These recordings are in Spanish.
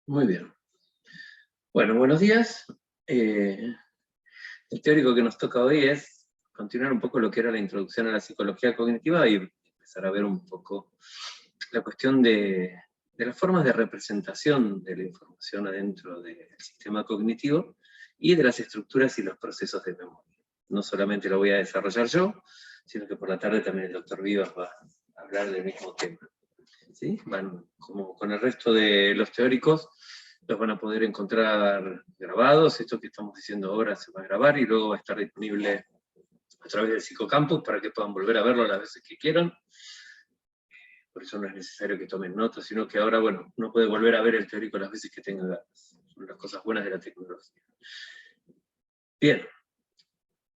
Muy bien. Bueno, buenos días. El teórico que nos toca hoy es continuar un poco lo que era la introducción a la psicología cognitiva y empezar a ver un poco la cuestión de las formas de representación de la información adentro del sistema cognitivo y de las estructuras y los procesos de memoria. No solamente lo voy a desarrollar yo, sino que por la tarde también el doctor Vivas va a hablar del mismo tema. ¿Sí? Van, como con el resto de los teóricos, los van a poder encontrar grabados. Esto que estamos diciendo ahora se va a grabar y luego va a estar disponible a través del Psicocampus para que puedan volver a verlo las veces que quieran. Por eso no es necesario que tomen notas, sino que ahora, bueno, uno puede volver a ver el teórico las veces que tenga ganas. Son las cosas buenas de la tecnología. Bien,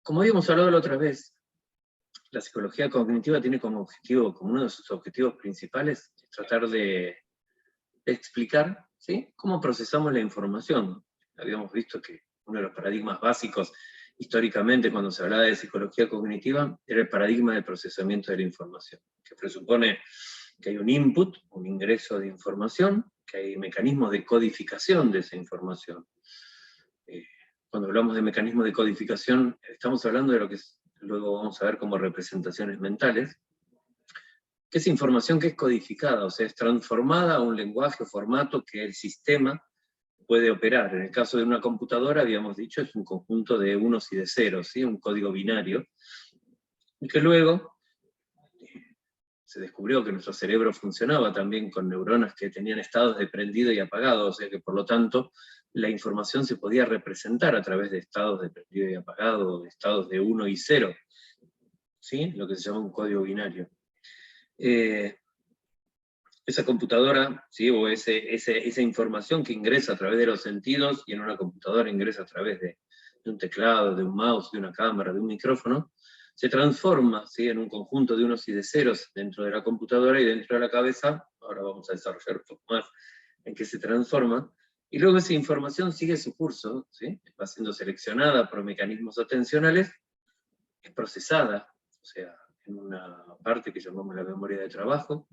como habíamos hablado la otra vez, la psicología cognitiva tiene como objetivo, como uno de sus objetivos principales, tratar de explicar, ¿sí?, cómo procesamos la información. Habíamos visto que uno de los paradigmas básicos históricamente cuando se hablaba de psicología cognitiva era el paradigma del procesamiento de la información, que presupone que hay un input, un ingreso de información, que hay mecanismos de codificación de esa información. Cuando hablamos de mecanismos de codificación, estamos hablando de lo que luego vamos a ver como representaciones mentales, que es información que es codificada, o sea, es transformada a un lenguaje o formato que el sistema puede operar. En el caso de una computadora, habíamos dicho, es un conjunto de unos y de ceros, ¿sí?, un código binario, y que luego se descubrió que nuestro cerebro funcionaba también con neuronas que tenían estados de prendido y apagado, o sea que por lo tanto la información se podía representar a través de estados de prendido y apagado, de estados de 1 y 0, ¿sí?, lo que se llama un código binario. Esa computadora, ¿sí?, o esa información que ingresa a través de los sentidos, y en una computadora ingresa a través de un teclado, de un mouse, de una cámara, de un micrófono, se transforma, ¿sí?, en un conjunto de unos y de ceros dentro de la computadora y dentro de la cabeza. Ahora vamos a desarrollar un poco más en qué se transforma, y luego esa información sigue su curso, ¿sí?, va siendo seleccionada por mecanismos atencionales, es procesada, o sea, en una parte que llamamos la memoria de trabajo.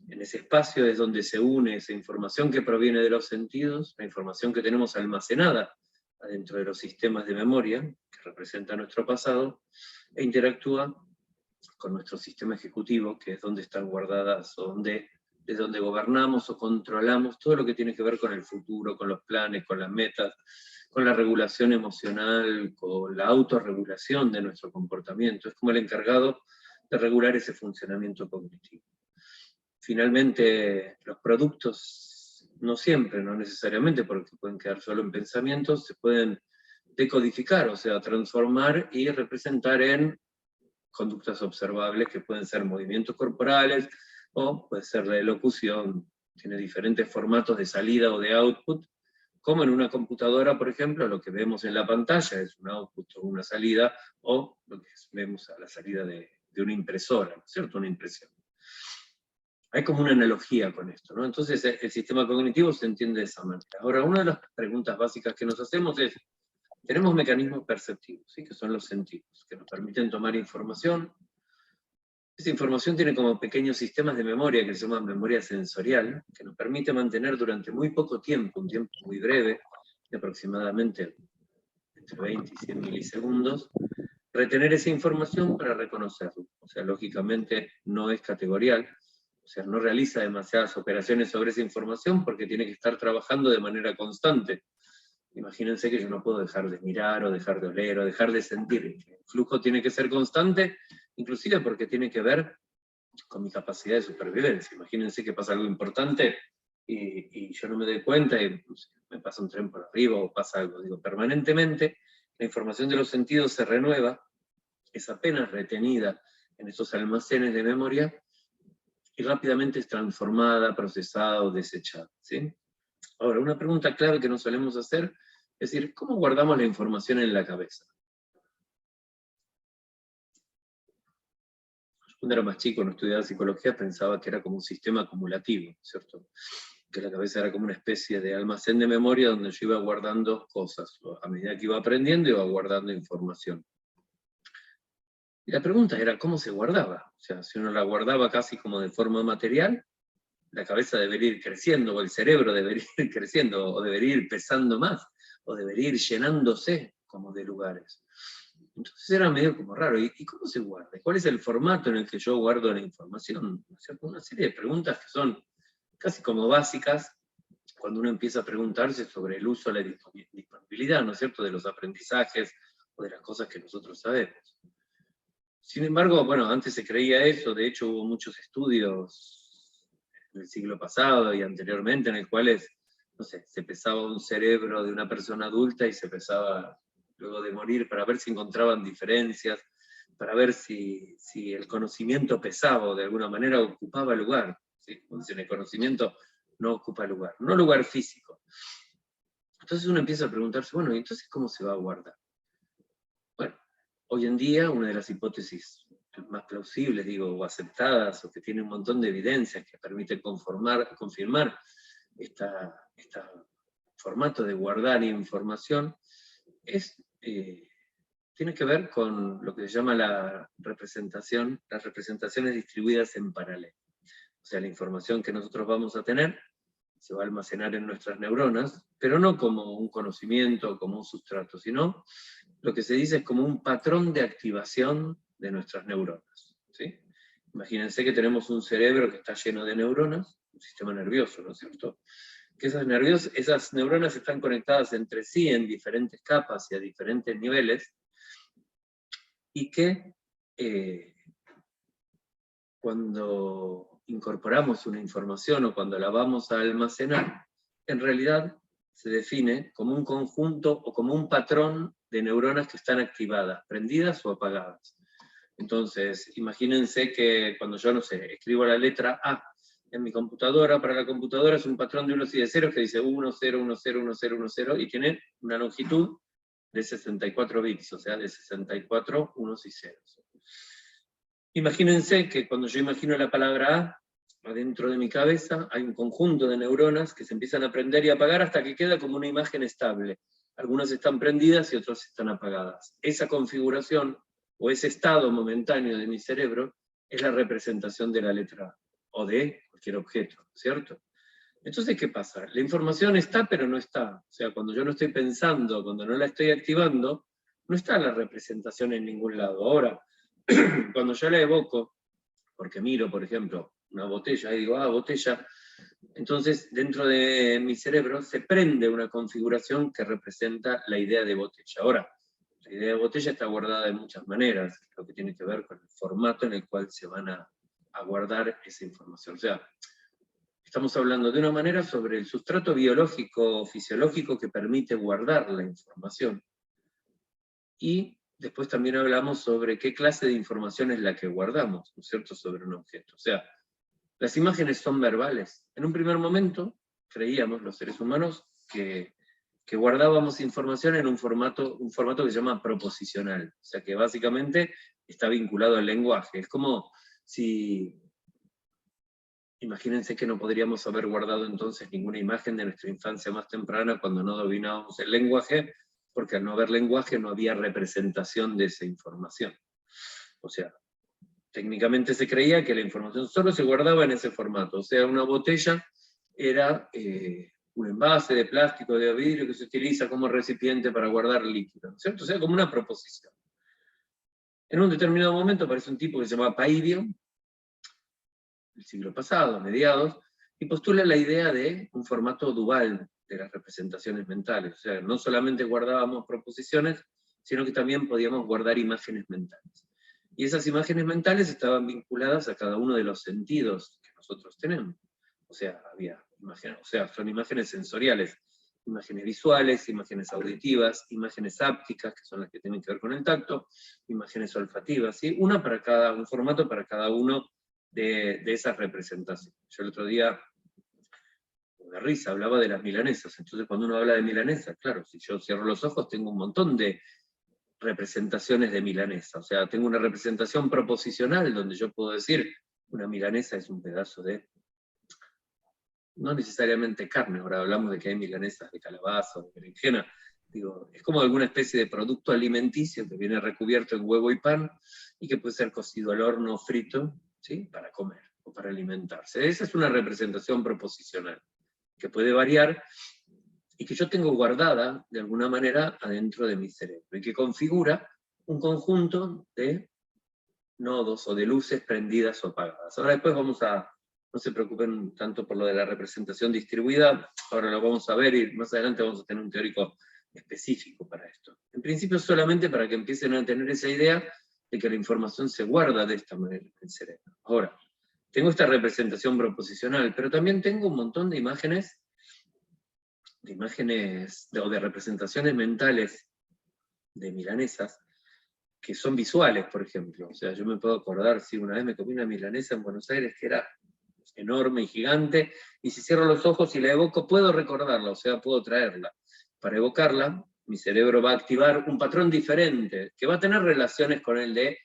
En ese espacio es donde se une esa información que proviene de los sentidos, la información que tenemos almacenada adentro de los sistemas de memoria, que representa nuestro pasado, e interactúa con nuestro sistema ejecutivo, que es donde están guardadas, o es donde gobernamos o controlamos todo lo que tiene que ver con el futuro, con los planes, con las metas, con la regulación emocional, con la autorregulación de nuestro comportamiento. Es como el encargado de regular ese funcionamiento cognitivo. Finalmente, los productos, no siempre, no necesariamente, porque pueden quedar solo en pensamientos, se pueden decodificar, o sea, transformar y representar en conductas observables, que pueden ser movimientos corporales, o puede ser la elocución. Tiene diferentes formatos de salida o de output, como en una computadora, por ejemplo, lo que vemos en la pantalla es un output o una salida, o lo que vemos a la salida de una impresora, ¿no es cierto?, una impresión. Hay como una analogía con esto, ¿no? Entonces el sistema cognitivo se entiende de esa manera. Ahora, una de las preguntas básicas que nos hacemos es, tenemos mecanismos perceptivos, ¿sí?, que son los sentidos, que nos permiten tomar información. Esa información tiene como pequeños sistemas de memoria que se llaman memoria sensorial, que nos permite mantener durante muy poco tiempo, un tiempo muy breve, de aproximadamente entre 20 y 100 milisegundos, retener esa información para reconocerla. O sea, lógicamente no es categorial, o sea, no realiza demasiadas operaciones sobre esa información porque tiene que estar trabajando de manera constante. Imagínense que yo no puedo dejar de mirar, o dejar de oler, o dejar de sentir. El flujo tiene que ser constante, inclusive porque tiene que ver con mi capacidad de supervivencia. Imagínense que pasa algo importante y yo no me doy cuenta y me pasa un tren por arriba o pasa algo. Digo, permanentemente la información de los sentidos se renueva, es apenas retenida en esos almacenes de memoria y rápidamente es transformada, procesada o desechada, ¿sí? Ahora, una pregunta clave que nos solemos hacer es decir, ¿cómo guardamos la información en la cabeza? Cuando era más chico, no estudiaba psicología, pensaba que era como un sistema acumulativo, ¿cierto? Que la cabeza era como una especie de almacén de memoria donde yo iba guardando cosas. A medida que iba aprendiendo, iba guardando información. Y la pregunta era, ¿cómo se guardaba? O sea, si uno la guardaba casi como de forma material, la cabeza debería ir creciendo, o el cerebro debería ir creciendo, o debería ir pesando más, o debería ir llenándose como de lugares. Entonces era medio como raro. ¿Y cómo se guarda? ¿Cuál es el formato en el que yo guardo la información? ¿No es cierto? Una serie de preguntas que son casi como básicas cuando uno empieza a preguntarse sobre el uso, la disponibilidad, ¿no es cierto?, de los aprendizajes o de las cosas que nosotros sabemos. Sin embargo, bueno, antes se creía eso, de hecho hubo muchos estudios en el siglo pasado y anteriormente en los cuales, no sé, se pesaba un cerebro de una persona adulta y se pesaba luego de morir para ver si encontraban diferencias, para ver si el conocimiento pesaba o de alguna manera ocupaba lugar. ¿Sí? Como dicen, el conocimiento no ocupa lugar, no lugar físico. Entonces uno empieza a preguntarse, bueno, ¿y entonces cómo se va a guardar? Bueno, hoy en día una de las hipótesis más plausibles, digo, o aceptadas, o que tiene un montón de evidencias que permite confirmar este formato de guardar información, tiene que ver con lo que se llama las representaciones distribuidas en paralelo. O sea, la información que nosotros vamos a tener se va a almacenar en nuestras neuronas, pero no como un conocimiento, como un sustrato, sino lo que se dice es como un patrón de activación de nuestras neuronas. ¿Sí? Imagínense que tenemos un cerebro que está lleno de neuronas, un sistema nervioso, ¿no es cierto? Que esas neuronas están conectadas entre sí en diferentes capas y a diferentes niveles, y que cuando incorporamos una información o cuando la vamos a almacenar, en realidad se define como un conjunto o como un patrón de neuronas que están activadas, prendidas o apagadas. Entonces, imagínense que cuando yo, no sé, escribo la letra A en mi computadora, para la computadora es un patrón de unos y de ceros que dice 1, 0, 1, 0, 1, 0, 1, 0, y tiene una longitud de 64 bits, o sea, de 64 unos y ceros. Imagínense que cuando yo imagino la palabra A, adentro de mi cabeza hay un conjunto de neuronas que se empiezan a prender y apagar hasta que queda como una imagen estable. Algunas están prendidas y otras están apagadas. Esa configuración, o ese estado momentáneo de mi cerebro, es la representación de la letra A, o de cualquier objeto, ¿cierto? Entonces, ¿qué pasa? La información está, pero no está. O sea, cuando yo no estoy pensando, cuando no la estoy activando, no está la representación en ningún lado. Ahora, cuando yo la evoco, porque miro, por ejemplo, una botella y digo, botella, entonces dentro de mi cerebro se prende una configuración que representa la idea de botella. Ahora, la idea de botella está guardada de muchas maneras, lo que tiene que ver con el formato en el cual se van a guardar esa información. O sea, estamos hablando de una manera sobre el sustrato biológico, fisiológico que permite guardar la información. Y después también hablamos sobre qué clase de información es la que guardamos, ¿no es cierto?, sobre un objeto. O sea, las imágenes son verbales. En un primer momento, creíamos los seres humanos que guardábamos información en un formato que se llama proposicional. O sea, que básicamente está vinculado al lenguaje. Es como si... Imagínense que no podríamos haber guardado entonces ninguna imagen de nuestra infancia más temprana cuando no dominábamos el lenguaje, porque al no haber lenguaje no había representación de esa información. O sea, técnicamente se creía que la información solo se guardaba en ese formato. O sea, una botella era un envase de plástico, de vidrio, que se utiliza como recipiente para guardar líquido, ¿no es cierto? O sea, como una proposición. En un determinado momento aparece un tipo que se llama Paivio, el siglo pasado, mediados, y postula la idea de un formato dual de las representaciones mentales. O sea, no solamente guardábamos proposiciones, sino que también podíamos guardar imágenes mentales. Y esas imágenes mentales estaban vinculadas a cada uno de los sentidos que nosotros tenemos. O sea, son imágenes sensoriales, imágenes visuales, imágenes auditivas, imágenes ápticas, que son las que tienen que ver con el tacto, imágenes olfativas, ¿sí? Un formato para cada uno de esas representaciones. Yo el otro día, de risa, hablaba de las milanesas. Entonces cuando uno habla de milanesas, claro, si yo cierro los ojos tengo un montón de representaciones de milanesa. O sea, tengo una representación proposicional donde yo puedo decir, una milanesa es un pedazo de, no necesariamente carne, ahora hablamos de que hay milanesas de calabaza o de berenjena, digo, es como alguna especie de producto alimenticio que viene recubierto en huevo y pan, y que puede ser cocido al horno o frito, ¿sí?, para comer. para alimentarse. Esa es una representación proposicional, que puede variar, y que yo tengo guardada, de alguna manera, adentro de mi cerebro, y que configura un conjunto de nodos o de luces prendidas o apagadas. Ahora después vamos a, no se preocupen tanto por lo de la representación distribuida, ahora lo vamos a ver, y más adelante vamos a tener un teórico específico para esto. En principio solamente para que empiecen a tener esa idea de que la información se guarda de esta manera en el cerebro. Ahora, tengo esta representación proposicional, pero también tengo un montón de imágenes o de representaciones mentales de milanesas, que son visuales, por ejemplo. O sea, yo me puedo acordar, si una vez me comí una milanesa en Buenos Aires que era enorme y gigante, y si cierro los ojos y la evoco, puedo recordarla, o sea, puedo traerla. Para evocarla, mi cerebro va a activar un patrón diferente, que va a tener relaciones con el de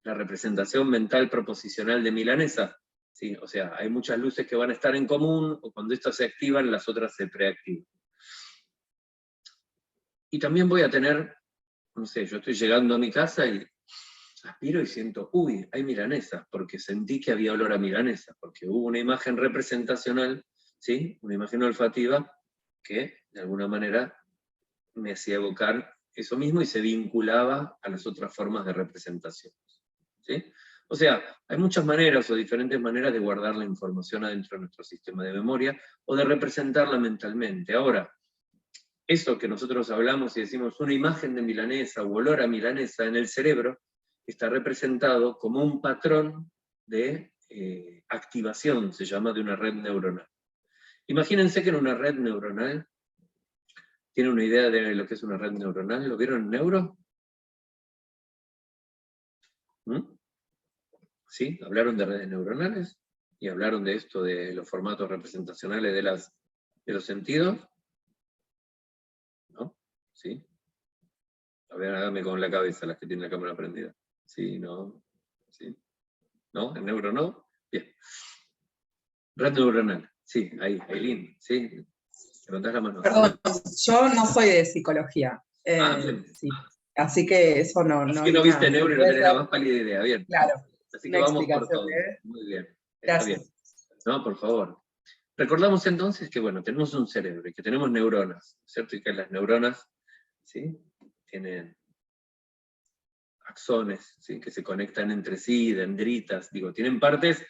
la representación mental proposicional de milanesa. ¿Sí? O sea, hay muchas luces que van a estar en común, o cuando estas se activan, las otras se preactivan. Y también voy a tener, no sé, yo estoy llegando a mi casa y aspiro y siento, uy, hay milanesas, porque sentí que había olor a milanesa, porque hubo una imagen representacional, ¿sí? Una imagen olfativa, que de alguna manera me hacía evocar eso mismo y se vinculaba a las otras formas de representación. ¿Sí? O sea, hay muchas maneras o diferentes maneras de guardar la información adentro de nuestro sistema de memoria o de representarla mentalmente. Ahora, eso que nosotros hablamos y decimos una imagen de milanesa o olor a milanesa en el cerebro está representado como un patrón de activación, se llama, de una red neuronal. Imagínense que en una red neuronal, ¿tienen una idea de lo que es una red neuronal? ¿Lo vieron en neuro? ¿Mm? ¿Sí? ¿Hablaron de redes neuronales? ¿Y hablaron de esto, de los formatos representacionales de los sentidos? ¿No? ¿Sí? A ver, hágame con la cabeza las que tienen la cámara prendida. ¿Sí? ¿No? ¿Sí? ¿No? ¿En neuro no? Bien. Red neuronal. Sí, ahí, Aileen. ¿Sí? Levantás la mano. Perdón, yo no soy de psicología. Bien. Sí. Así que eso no. Así no que no viste nada, neuro y no tenés la más pálida idea. Bien. Claro. Así que Una vamos por explicación. todo. Muy bien. Está Gracias. bien. No, por favor. Recordamos entonces que, bueno, tenemos un cerebro y que tenemos neuronas, ¿cierto? Y que las neuronas, ¿sí? Tienen axones, ¿sí? Que se conectan entre sí, dendritas, digo, tienen partes,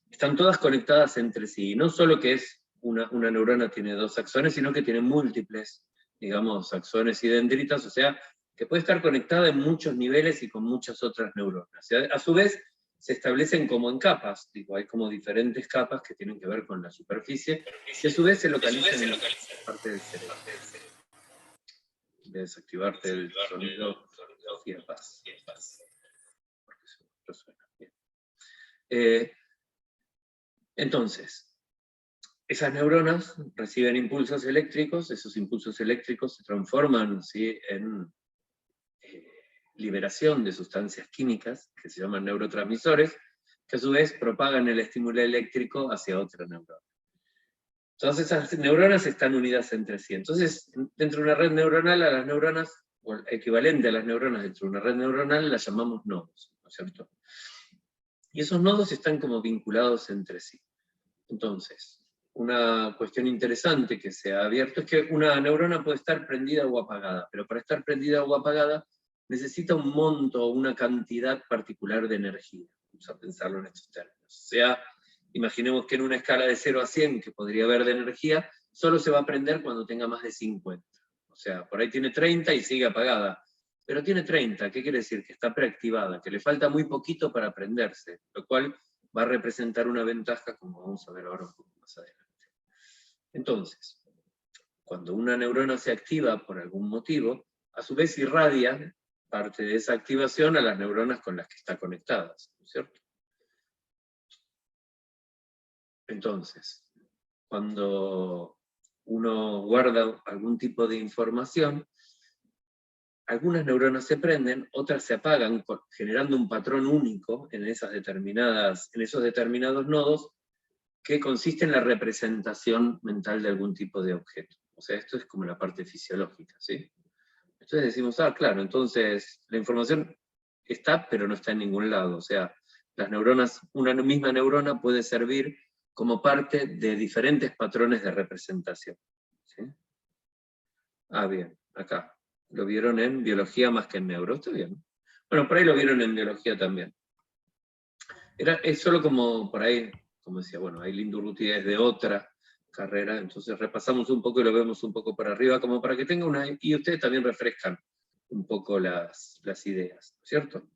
están todas conectadas entre sí. No solo que es una neurona tiene dos axones, sino que tiene múltiples, digamos, axones y dendritas, o sea, que puede estar conectada en muchos niveles y con muchas otras neuronas. A su vez, se establecen como en capas, digo, hay como diferentes capas que tienen que ver con la superficie, y a su vez se localizan en parte del cerebro. Voy a desactivarte el sonido y en paz. Porque eso suena bien. Entonces, esas neuronas reciben impulsos eléctricos, esos impulsos eléctricos se transforman, ¿sí?, en liberación de sustancias químicas que se llaman neurotransmisores, que a su vez propagan el estímulo eléctrico hacia otra neurona. Todas esas neuronas están unidas entre sí. Entonces, dentro de una red neuronal, a las neuronas, o el equivalente a las neuronas dentro de una red neuronal, las llamamos nodos, ¿no es cierto? Y esos nodos están como vinculados entre sí. Entonces, una cuestión interesante que se ha abierto es que una neurona puede estar prendida o apagada, pero para estar prendida o apagada necesita un monto o una cantidad particular de energía. Vamos a pensarlo en estos términos. O sea, imaginemos que en una escala de 0 a 100 que podría haber de energía, solo se va a prender cuando tenga más de 50. O sea, por ahí tiene 30 y sigue apagada. Pero tiene 30, ¿qué quiere decir? Que está preactivada, que le falta muy poquito para prenderse, lo cual va a representar una ventaja, como vamos a ver ahora un poco más adelante. Entonces, cuando una neurona se activa por algún motivo, a su vez irradia parte de esa activación a las neuronas con las que está conectada, ¿no es cierto? Entonces, cuando uno guarda algún tipo de información, algunas neuronas se prenden, otras se apagan, generando un patrón único en esos determinados nodos, que consiste en la representación mental de algún tipo de objeto. O sea, esto es como la parte fisiológica, ¿sí? Entonces decimos, claro, entonces la información está, pero no está en ningún lado. O sea, Las neuronas, una misma neurona puede servir como parte de diferentes patrones de representación. ¿Sí? Ah, bien, acá. Lo vieron en biología más que en neuro, está bien. Bueno, por ahí lo vieron en biología también. Es solo como por ahí, como decía, bueno, Aylin Durruti es de otra carrera, entonces repasamos un poco y lo vemos un poco para arriba, como para que tenga una, y ustedes también refrescan un poco las ideas, ¿cierto?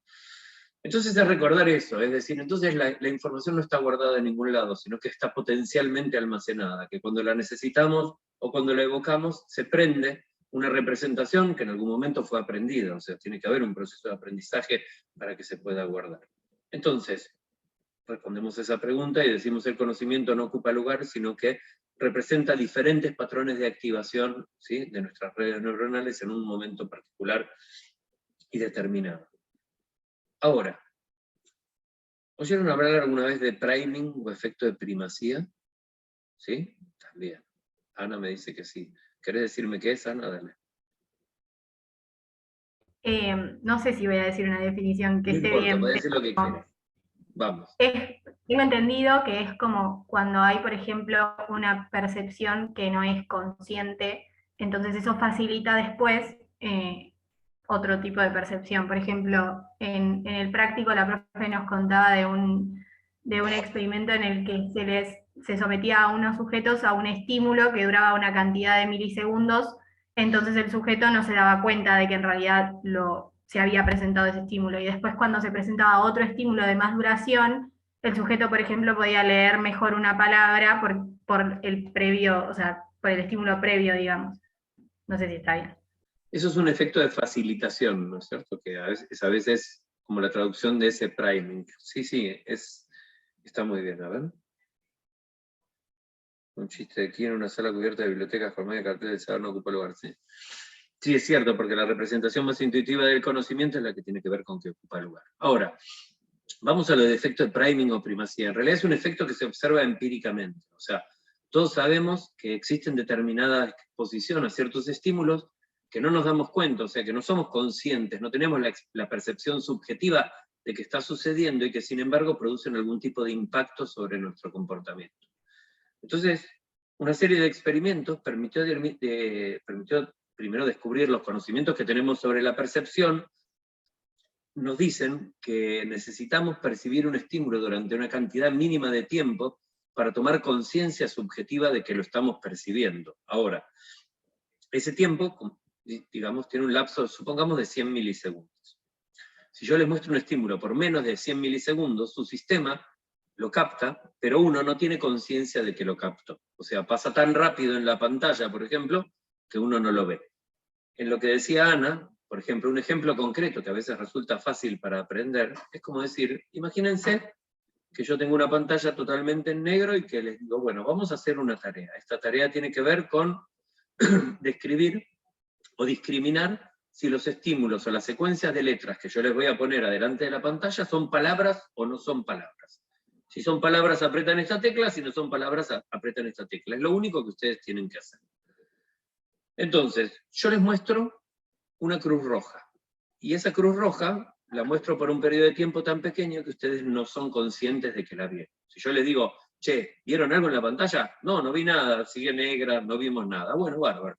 Entonces es recordar eso, es decir, entonces la información no está guardada en ningún lado, sino que está potencialmente almacenada, que cuando la necesitamos o cuando la evocamos, se prende una representación que en algún momento fue aprendida, o sea, tiene que haber un proceso de aprendizaje para que se pueda guardar. Entonces, respondemos esa pregunta y decimos el conocimiento no ocupa lugar, sino que representa diferentes patrones de activación, ¿sí?, de nuestras redes neuronales en un momento particular y determinado. Ahora, ¿oyeron hablar alguna vez de priming o efecto de primacía? ¿Sí? También. Ana me dice que sí. ¿Querés decirme qué es, Ana? Dale. No sé si voy a decir una definición que No esté importa, bien, podés decir lo que pero quieras. Vamos. tengo entendido que es como cuando hay, por ejemplo, una percepción que no es consciente, entonces eso facilita después otro tipo de percepción. Por ejemplo, en el práctico la profe nos contaba de un experimento en el que se sometía a unos sujetos a un estímulo que duraba una cantidad de milisegundos, entonces el sujeto no se daba cuenta de que en realidad se había presentado ese estímulo, y después cuando se presentaba otro estímulo de más duración, el sujeto, por ejemplo, podía leer mejor una palabra por el previo, o sea, por el estímulo previo, digamos. No sé si está bien. Eso es un efecto de facilitación, ¿no es cierto? Que a veces como la traducción de ese priming. Sí, sí, está muy bien. A ver. Un chiste aquí en una sala cubierta de bibliotecas con medio cartel del saber no ocupa lugar. Sí. Sí, es cierto, porque la representación más intuitiva del conocimiento es la que tiene que ver con que ocupa lugar. Ahora, vamos a lo de efecto de priming o primacía. En realidad es un efecto que se observa empíricamente. O sea, todos sabemos que existen determinada exposición a ciertos estímulos que no nos damos cuenta, o sea, que no somos conscientes, no tenemos la percepción subjetiva de que está sucediendo y que sin embargo producen algún tipo de impacto sobre nuestro comportamiento. Entonces, una serie de experimentos permitió primero descubrir los conocimientos que tenemos sobre la percepción. Nos dicen que necesitamos percibir un estímulo durante una cantidad mínima de tiempo para tomar conciencia subjetiva de que lo estamos percibiendo. Ahora, ese tiempo, digamos, tiene un lapso, supongamos, de 100 milisegundos. Si yo les muestro un estímulo por menos de 100 milisegundos, su sistema lo capta, pero uno no tiene conciencia de que lo captó. O sea, pasa tan rápido en la pantalla, por ejemplo, que uno no lo ve. En lo que decía Ana, por ejemplo, un ejemplo concreto que a veces resulta fácil para aprender, es como decir, imagínense que yo tengo una pantalla totalmente en negro y que les digo, bueno, vamos a hacer una tarea. Esta tarea tiene que ver con describir o discriminar si los estímulos o las secuencias de letras que yo les voy a poner adelante de la pantalla son palabras o no son palabras. Si son palabras, apretan esta tecla, si no son palabras, apretan esta tecla. Es lo único que ustedes tienen que hacer. Entonces, yo les muestro una cruz roja. Y esa cruz roja la muestro por un periodo de tiempo tan pequeño que ustedes no son conscientes de que la vieron. Si yo les digo, che, ¿vieron algo en la pantalla? No, no vi nada, sigue negra, no vimos nada. Bueno, bárbaro.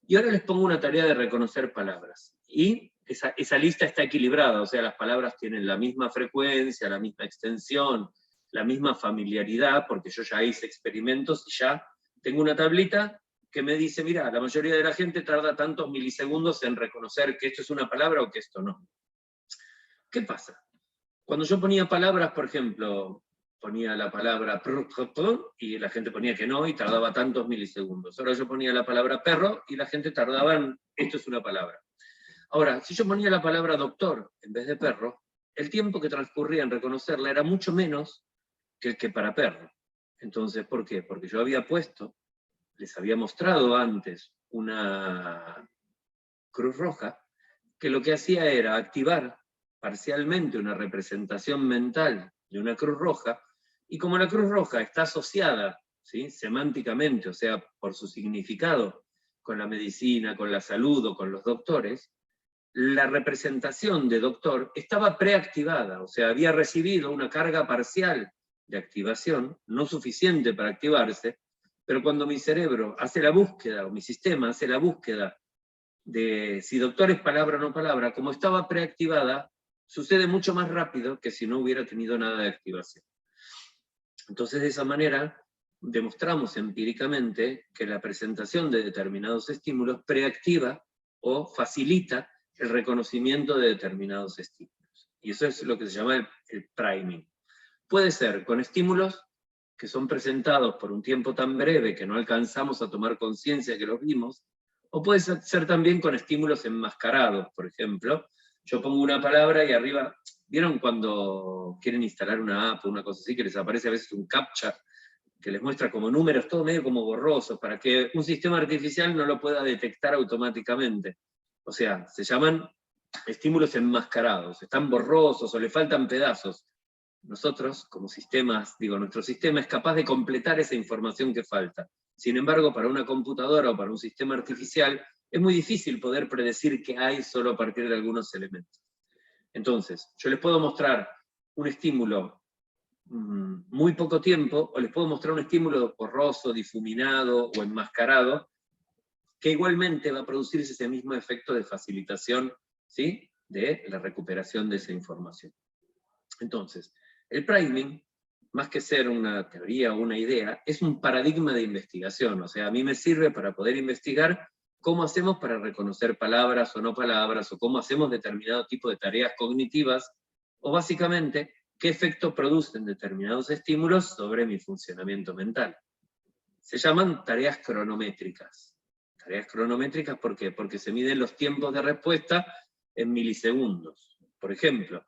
Y ahora les pongo una tarea de reconocer palabras. Y esa lista está equilibrada, o sea, las palabras tienen la misma frecuencia, la misma extensión, la misma familiaridad, porque yo ya hice experimentos y ya tengo una tablita que me dice, mira, la mayoría de la gente tarda tantos milisegundos en reconocer que esto es una palabra o que esto no. ¿Qué pasa? Cuando yo ponía palabras, por ejemplo, ponía la palabra y la gente ponía que no y tardaba tantos milisegundos. Ahora yo ponía la palabra perro y la gente tardaba en, esto es una palabra. Ahora, si yo ponía la palabra doctor en vez de perro, el tiempo que transcurría en reconocerla era mucho menos que el que para perro. Entonces, ¿por qué? Porque yo les había mostrado antes una cruz roja, que lo que hacía era activar parcialmente una representación mental de una cruz roja, y como la cruz roja está asociada, ¿sí?, semánticamente, o sea, por su significado, con la medicina, con la salud o con los doctores, la representación de doctor estaba preactivada, o sea, había recibido una carga parcial de activación, no suficiente para activarse, pero cuando mi cerebro hace la búsqueda, o mi sistema hace la búsqueda de si doctor es palabra o no palabra, como estaba preactivada, sucede mucho más rápido que si no hubiera tenido nada de activación. Entonces, de esa manera, demostramos empíricamente que la presentación de determinados estímulos preactiva o facilita el reconocimiento de determinados estímulos. Y eso es lo que se llama el priming. Puede ser con estímulos que son presentados por un tiempo tan breve que no alcanzamos a tomar conciencia que los vimos, o puede ser también con estímulos enmascarados. Por ejemplo, yo pongo una palabra y arriba, ¿vieron cuando quieren instalar una app o una cosa así, que les aparece a veces un captcha, que les muestra como números, todo medio como borrosos, para que un sistema artificial no lo pueda detectar automáticamente? O sea, se llaman estímulos enmascarados, están borrosos o le faltan pedazos. Nosotros, como sistemas, nuestro sistema es capaz de completar esa información que falta. Sin embargo, para una computadora o para un sistema artificial, es muy difícil poder predecir qué hay solo a partir de algunos elementos. Entonces, yo les puedo mostrar un estímulo muy poco tiempo, o les puedo mostrar un estímulo borroso, difuminado o enmascarado, que igualmente va a producirse ese mismo efecto de facilitación, ¿sí?, de la recuperación de esa información. Entonces, el priming, más que ser una teoría o una idea, es un paradigma de investigación. O sea, a mí me sirve para poder investigar cómo hacemos para reconocer palabras o no palabras, o cómo hacemos determinado tipo de tareas cognitivas, o básicamente, qué efecto producen determinados estímulos sobre mi funcionamiento mental. Se llaman tareas cronométricas. Tareas cronométricas, ¿por qué? Porque se miden los tiempos de respuesta en milisegundos. Por ejemplo,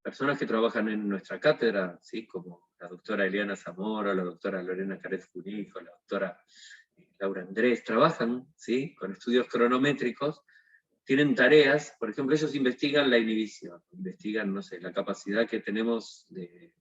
personas que trabajan en nuestra cátedra, ¿sí?, como la doctora Eliana Zamora, la doctora Lorena Carez Cunijo, la doctora Laura Andrés, trabajan, ¿sí?, con estudios cronométricos, tienen tareas, por ejemplo, ellos investigan la inhibición, investigan, no sé, la capacidad que tenemos de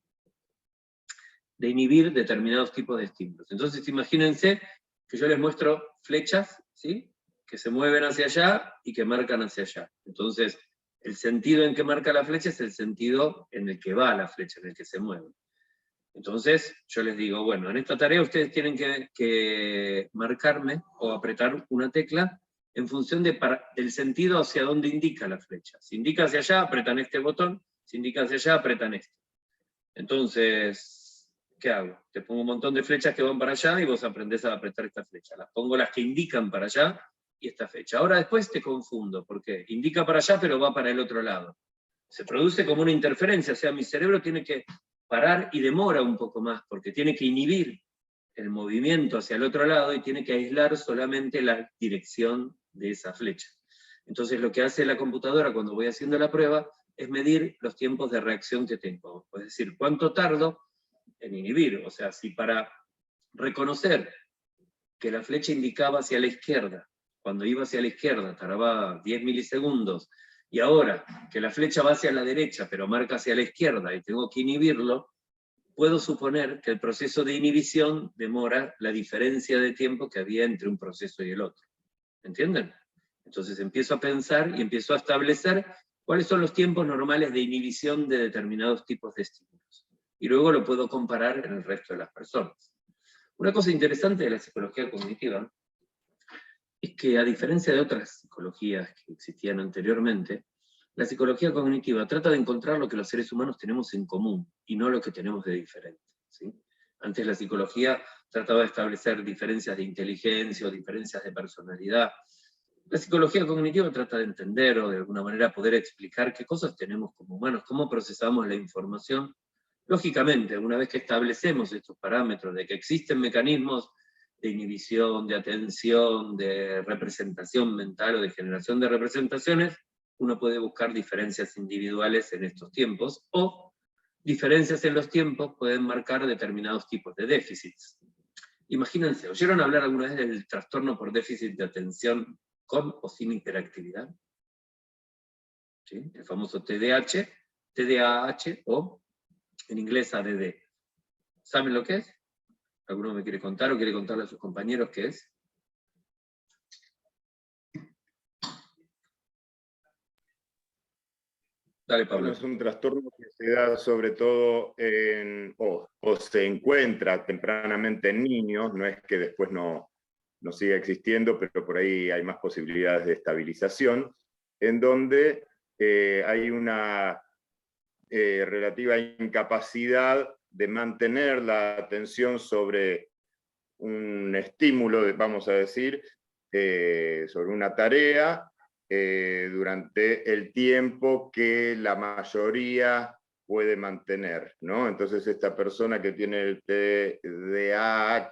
inhibir determinados tipos de estímulos. Entonces, imagínense que yo les muestro flechas, ¿sí?, que se mueven hacia allá y que marcan hacia allá. Entonces, el sentido en que marca la flecha es el sentido en el que va la flecha, en el que se mueve. Entonces, yo les digo, bueno, en esta tarea ustedes tienen que marcarme o apretar una tecla en función del sentido hacia dónde indica la flecha. Si indica hacia allá, apretan este botón; si indica hacia allá, apretan este. Entonces, ¿qué hago? Te pongo un montón de flechas que van para allá y vos aprendés a apretar esta flecha. Las pongo las que indican para allá y esta fecha. Ahora después te confundo, porque indica para allá pero va para el otro lado. Se produce como una interferencia, o sea, mi cerebro tiene que parar y demora un poco más, porque tiene que inhibir el movimiento hacia el otro lado y tiene que aislar solamente la dirección de esa flecha. Entonces lo que hace la computadora cuando voy haciendo la prueba es medir los tiempos de reacción que tengo, es decir, cuánto tardo en inhibir. O sea, si para reconocer que la flecha indicaba hacia la izquierda, cuando iba hacia la izquierda tardaba 10 milisegundos, y ahora que la flecha va hacia la derecha pero marca hacia la izquierda y tengo que inhibirlo, puedo suponer que el proceso de inhibición demora la diferencia de tiempo que había entre un proceso y el otro. ¿Entienden? Entonces empiezo a pensar y empiezo a establecer cuáles son los tiempos normales de inhibición de determinados tipos de estímulos. Y luego lo puedo comparar en el resto de las personas. Una cosa interesante de la psicología cognitiva es que, a diferencia de otras psicologías que existían anteriormente, la psicología cognitiva trata de encontrar lo que los seres humanos tenemos en común, y no lo que tenemos de diferente, ¿sí? Antes la psicología trataba de establecer diferencias de inteligencia o diferencias de personalidad. La psicología cognitiva trata de entender, o de alguna manera poder explicar qué cosas tenemos como humanos, cómo procesamos la información. Lógicamente, una vez que establecemos estos parámetros de que existen mecanismos de inhibición, de atención, de representación mental o de generación de representaciones, uno puede buscar diferencias individuales en estos tiempos, o diferencias en los tiempos pueden marcar determinados tipos de déficits. Imagínense, ¿oyeron hablar alguna vez del trastorno por déficit de atención con o sin hiperactividad? ¿Sí? El famoso TDAH o en inglés ADD. ¿Saben lo que es? ¿Alguno me quiere contar o quiere contarle a sus compañeros qué es? Dale, Pablo. Bueno, es un trastorno que se da sobre todo o se encuentra tempranamente en niños, no es que después no siga existiendo, pero por ahí hay más posibilidades de estabilización, en donde hay una relativa incapacidad de mantener la atención sobre un estímulo, vamos a decir, sobre una tarea, durante el tiempo que la mayoría puede mantener, ¿no? Entonces esta persona que tiene el TDAH,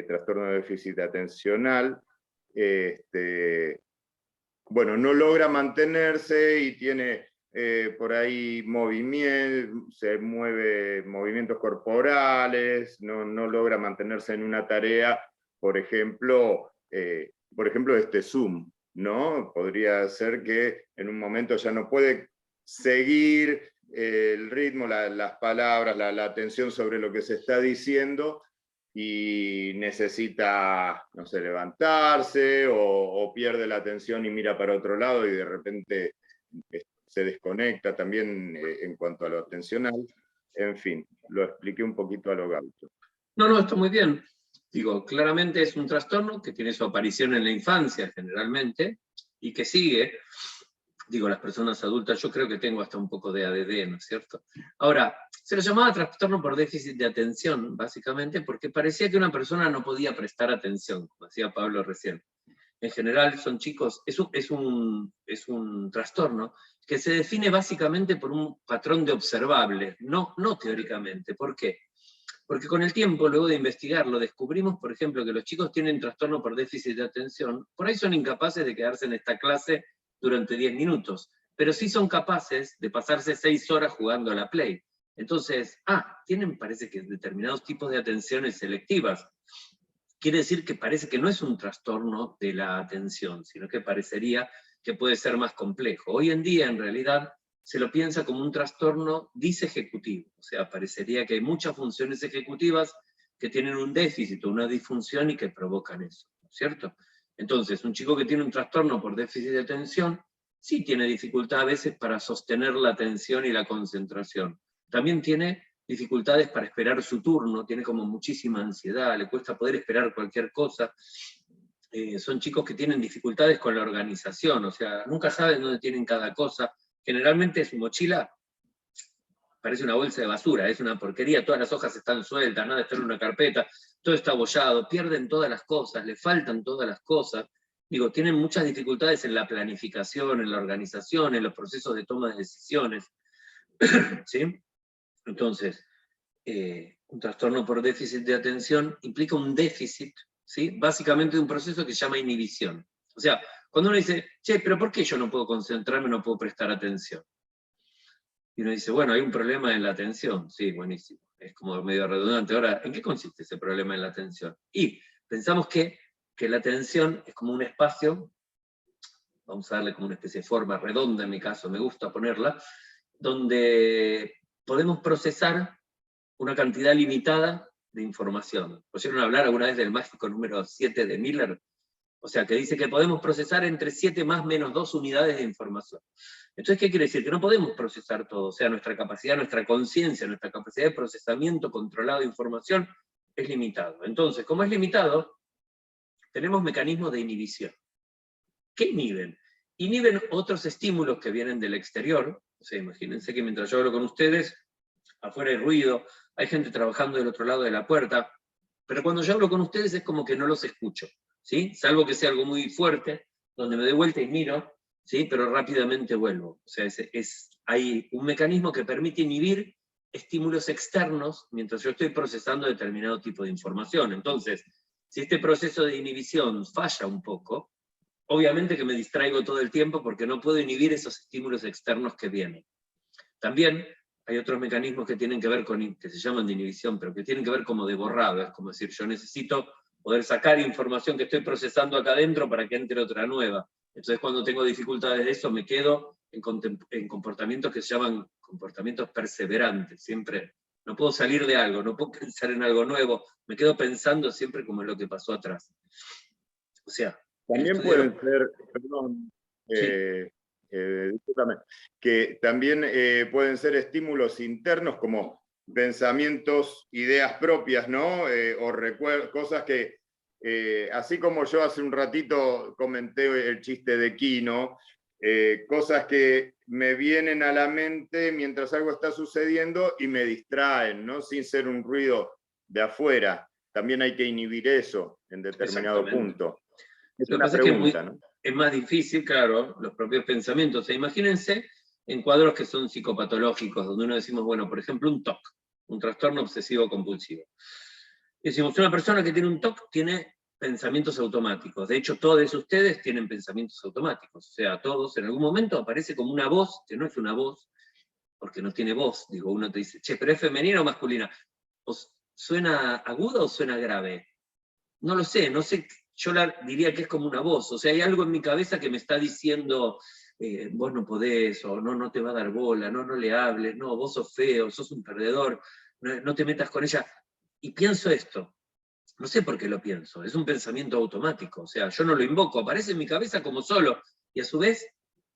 trastorno de déficit atencional, bueno, no logra mantenerse y tiene por ahí se mueve movimientos corporales, no logra mantenerse en una tarea, por ejemplo, Zoom, ¿no? Podría ser que en un momento ya no puede seguir el ritmo, las palabras, la atención sobre lo que se está diciendo, y necesita, no sé, levantarse o pierde la atención y mira para otro lado y de repente se desconecta también en cuanto a lo atencional. En fin, lo expliqué un poquito a lo gaucho. No, está muy bien. Digo, claramente es un trastorno que tiene su aparición en la infancia generalmente y que sigue. Digo, las personas adultas, yo creo que tengo hasta un poco de ADD, ¿no es cierto? Ahora, se lo llamaba trastorno por déficit de atención, básicamente, porque parecía que una persona no podía prestar atención, como decía Pablo recién. En general son chicos, es un trastorno que se define básicamente por un patrón de observables, no teóricamente. ¿Por qué? Porque con el tiempo, luego de investigarlo, descubrimos, por ejemplo, que los chicos tienen trastorno por déficit de atención, por ahí son incapaces de quedarse en esta clase durante 10 minutos, pero sí son capaces de pasarse 6 horas jugando a la Play. Entonces, tienen, parece que, determinados tipos de atenciones selectivas. Quiere decir que parece que no es un trastorno de la atención, sino que parecería que puede ser más complejo. Hoy en día, en realidad, se lo piensa como un trastorno disejecutivo, o sea, parecería que hay muchas funciones ejecutivas que tienen un déficit o una disfunción y que provocan eso, ¿cierto? Entonces, un chico que tiene un trastorno por déficit de atención, sí tiene dificultad a veces para sostener la atención y la concentración. También tiene dificultades para esperar su turno, tiene como muchísima ansiedad, le cuesta poder esperar cualquier cosa. Son chicos que tienen dificultades con la organización, o sea, nunca saben dónde tienen cada cosa. Generalmente su mochila parece una bolsa de basura, es una porquería, todas las hojas están sueltas, nada está en una carpeta, todo está abollado, pierden todas las cosas, le faltan todas las cosas. Digo, tienen muchas dificultades en la planificación, en la organización, en los procesos de toma de decisiones. ¿Sí? Entonces, un trastorno por déficit de atención implica un déficit, ¿sí? Básicamente de un proceso que se llama inhibición. O sea, cuando uno dice, che, pero ¿por qué yo no puedo concentrarme, no puedo prestar atención? Y uno dice, bueno, hay un problema en la atención. Sí, buenísimo. Es como medio redundante. Ahora, ¿en qué consiste ese problema en la atención? Y pensamos que la atención es como un espacio, vamos a darle como una especie de forma redonda en mi caso, me gusta ponerla, donde podemos procesar una cantidad limitada de información. ¿Oyeron hablar alguna vez del mágico número 7 de Miller? O sea, que dice que podemos procesar entre 7 más menos 2 unidades de información. Entonces, ¿qué quiere decir? Que no podemos procesar todo. O sea, nuestra capacidad, nuestra conciencia, nuestra capacidad de procesamiento controlado de información es limitado. Entonces, como es limitado, tenemos mecanismos de inhibición. ¿Qué inhiben? Inhiben otros estímulos que vienen del exterior. O sea, imagínense que mientras yo hablo con ustedes, afuera hay ruido, hay gente trabajando del otro lado de la puerta, pero cuando yo hablo con ustedes es como que no los escucho, ¿sí? Salvo que sea algo muy fuerte, donde me doy vuelta y miro, ¿sí? Pero rápidamente vuelvo. O sea, hay un mecanismo que permite inhibir estímulos externos mientras yo estoy procesando determinado tipo de información. Entonces, si este proceso de inhibición falla un poco, obviamente que me distraigo todo el tiempo porque no puedo inhibir esos estímulos externos que vienen. También hay otros mecanismos que tienen que ver con, que se llaman de inhibición, pero que tienen que ver como de borrado, es como decir, yo necesito poder sacar información que estoy procesando acá adentro para que entre otra nueva. Entonces cuando tengo dificultades de eso, me quedo en comportamientos que se llaman comportamientos perseverantes, siempre, no puedo salir de algo, no puedo pensar en algo nuevo, me quedo pensando siempre como en lo que pasó atrás. O sea, también pueden ser, perdón, sí. discúlpame, que también pueden ser estímulos internos como pensamientos, ideas propias, ¿no? O cosas que, así como yo hace un ratito comenté el chiste de Quino, cosas que me vienen a la mente mientras algo está sucediendo y me distraen, ¿no? Sin ser un ruido de afuera. También hay que inhibir eso en determinado punto. Es Lo que una pasa pregunta, es que ¿no? es más difícil, claro, los propios pensamientos. Imagínense en cuadros que son psicopatológicos, donde uno decimos, bueno, por ejemplo, un TOC, un trastorno obsesivo compulsivo. Decimos, una persona que tiene un TOC tiene pensamientos automáticos. De hecho, todos ustedes tienen pensamientos automáticos. O sea, todos en algún momento aparece como una voz, que no es una voz, porque no tiene voz. Digo, uno te dice, che, pero ¿es femenina o masculina? ¿Suena aguda o suena grave? No lo sé, no sé, yo diría que es como una voz. O sea, hay algo en mi cabeza que me está diciendo, vos no podés, o no te va a dar bola, no le hables, no, vos sos feo, sos un perdedor, no te metas con ella. Y pienso esto. No sé por qué lo pienso, es un pensamiento automático, o sea, yo no lo invoco, aparece en mi cabeza como solo, y a su vez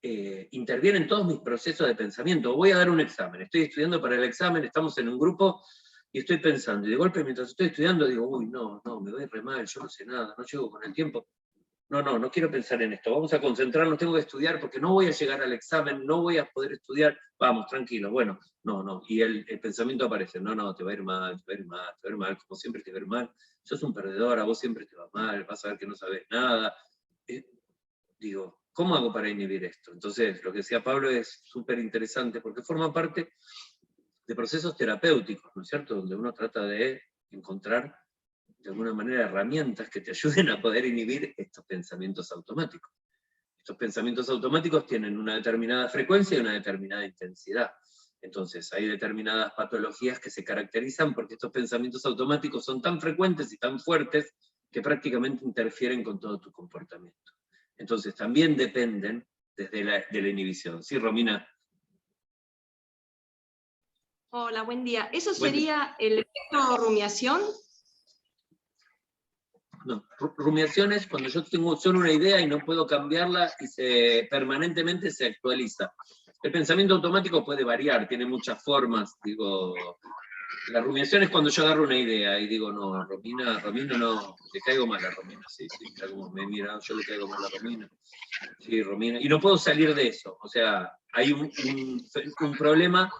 interviene en todos mis procesos de pensamiento. Voy a dar un examen, estoy estudiando para el examen, estamos en un grupo, y estoy pensando, y de golpe mientras estoy estudiando digo, uy, no, me voy re mal, yo no sé nada, no llego con el tiempo. No quiero pensar en esto, vamos a concentrarnos, tengo que estudiar porque no voy a llegar al examen, no voy a poder estudiar, vamos, tranquilo, bueno, no, y el pensamiento aparece, no, te va a ir mal, te va a ir mal, como siempre te va a ir mal, sos un perdedor, a vos siempre te va mal, vas a ver que no sabes nada. Digo, ¿cómo hago para inhibir esto? Entonces, lo que decía Pablo es súper interesante porque forma parte de procesos terapéuticos, ¿no es cierto? Donde uno trata de encontrar de alguna manera herramientas que te ayuden a poder inhibir estos pensamientos automáticos. Estos pensamientos automáticos tienen una determinada frecuencia y una determinada intensidad. Entonces, hay determinadas patologías que se caracterizan porque estos pensamientos automáticos son tan frecuentes y tan fuertes que prácticamente interfieren con todo tu comportamiento. Entonces, también dependen de la inhibición. ¿Sí, Romina? Hola, buen día. ¿Eso Buen día. sería el efecto rumiación? No, rumiaciones cuando yo tengo solo una idea y no puedo cambiarla y permanentemente se actualiza. El pensamiento automático puede variar, tiene muchas formas, digo, la rumiación es cuando yo agarro una idea y digo, no, Romina no, le caigo mal a Romina, sí, mira cómo me mira, yo le caigo mal a Romina, sí, Romina, y no puedo salir de eso, o sea, hay un problema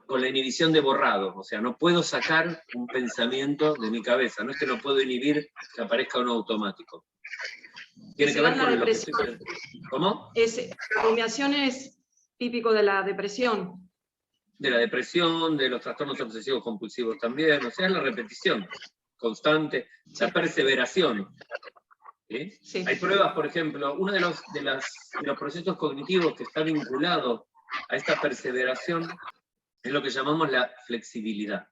con la inhibición de borrado, o sea, no puedo sacar un pensamiento de mi cabeza, no es que no puedo inhibir que aparezca uno automático. Tiene que ver con lo que estoy... ¿Cómo? La rumiación es típico de la depresión. De la depresión, de los trastornos obsesivos compulsivos también, o sea, es la repetición constante, la perseveración. ¿Sí? Sí. Hay pruebas, por ejemplo, uno de los procesos cognitivos que está vinculado a esta perseveración es lo que llamamos la flexibilidad.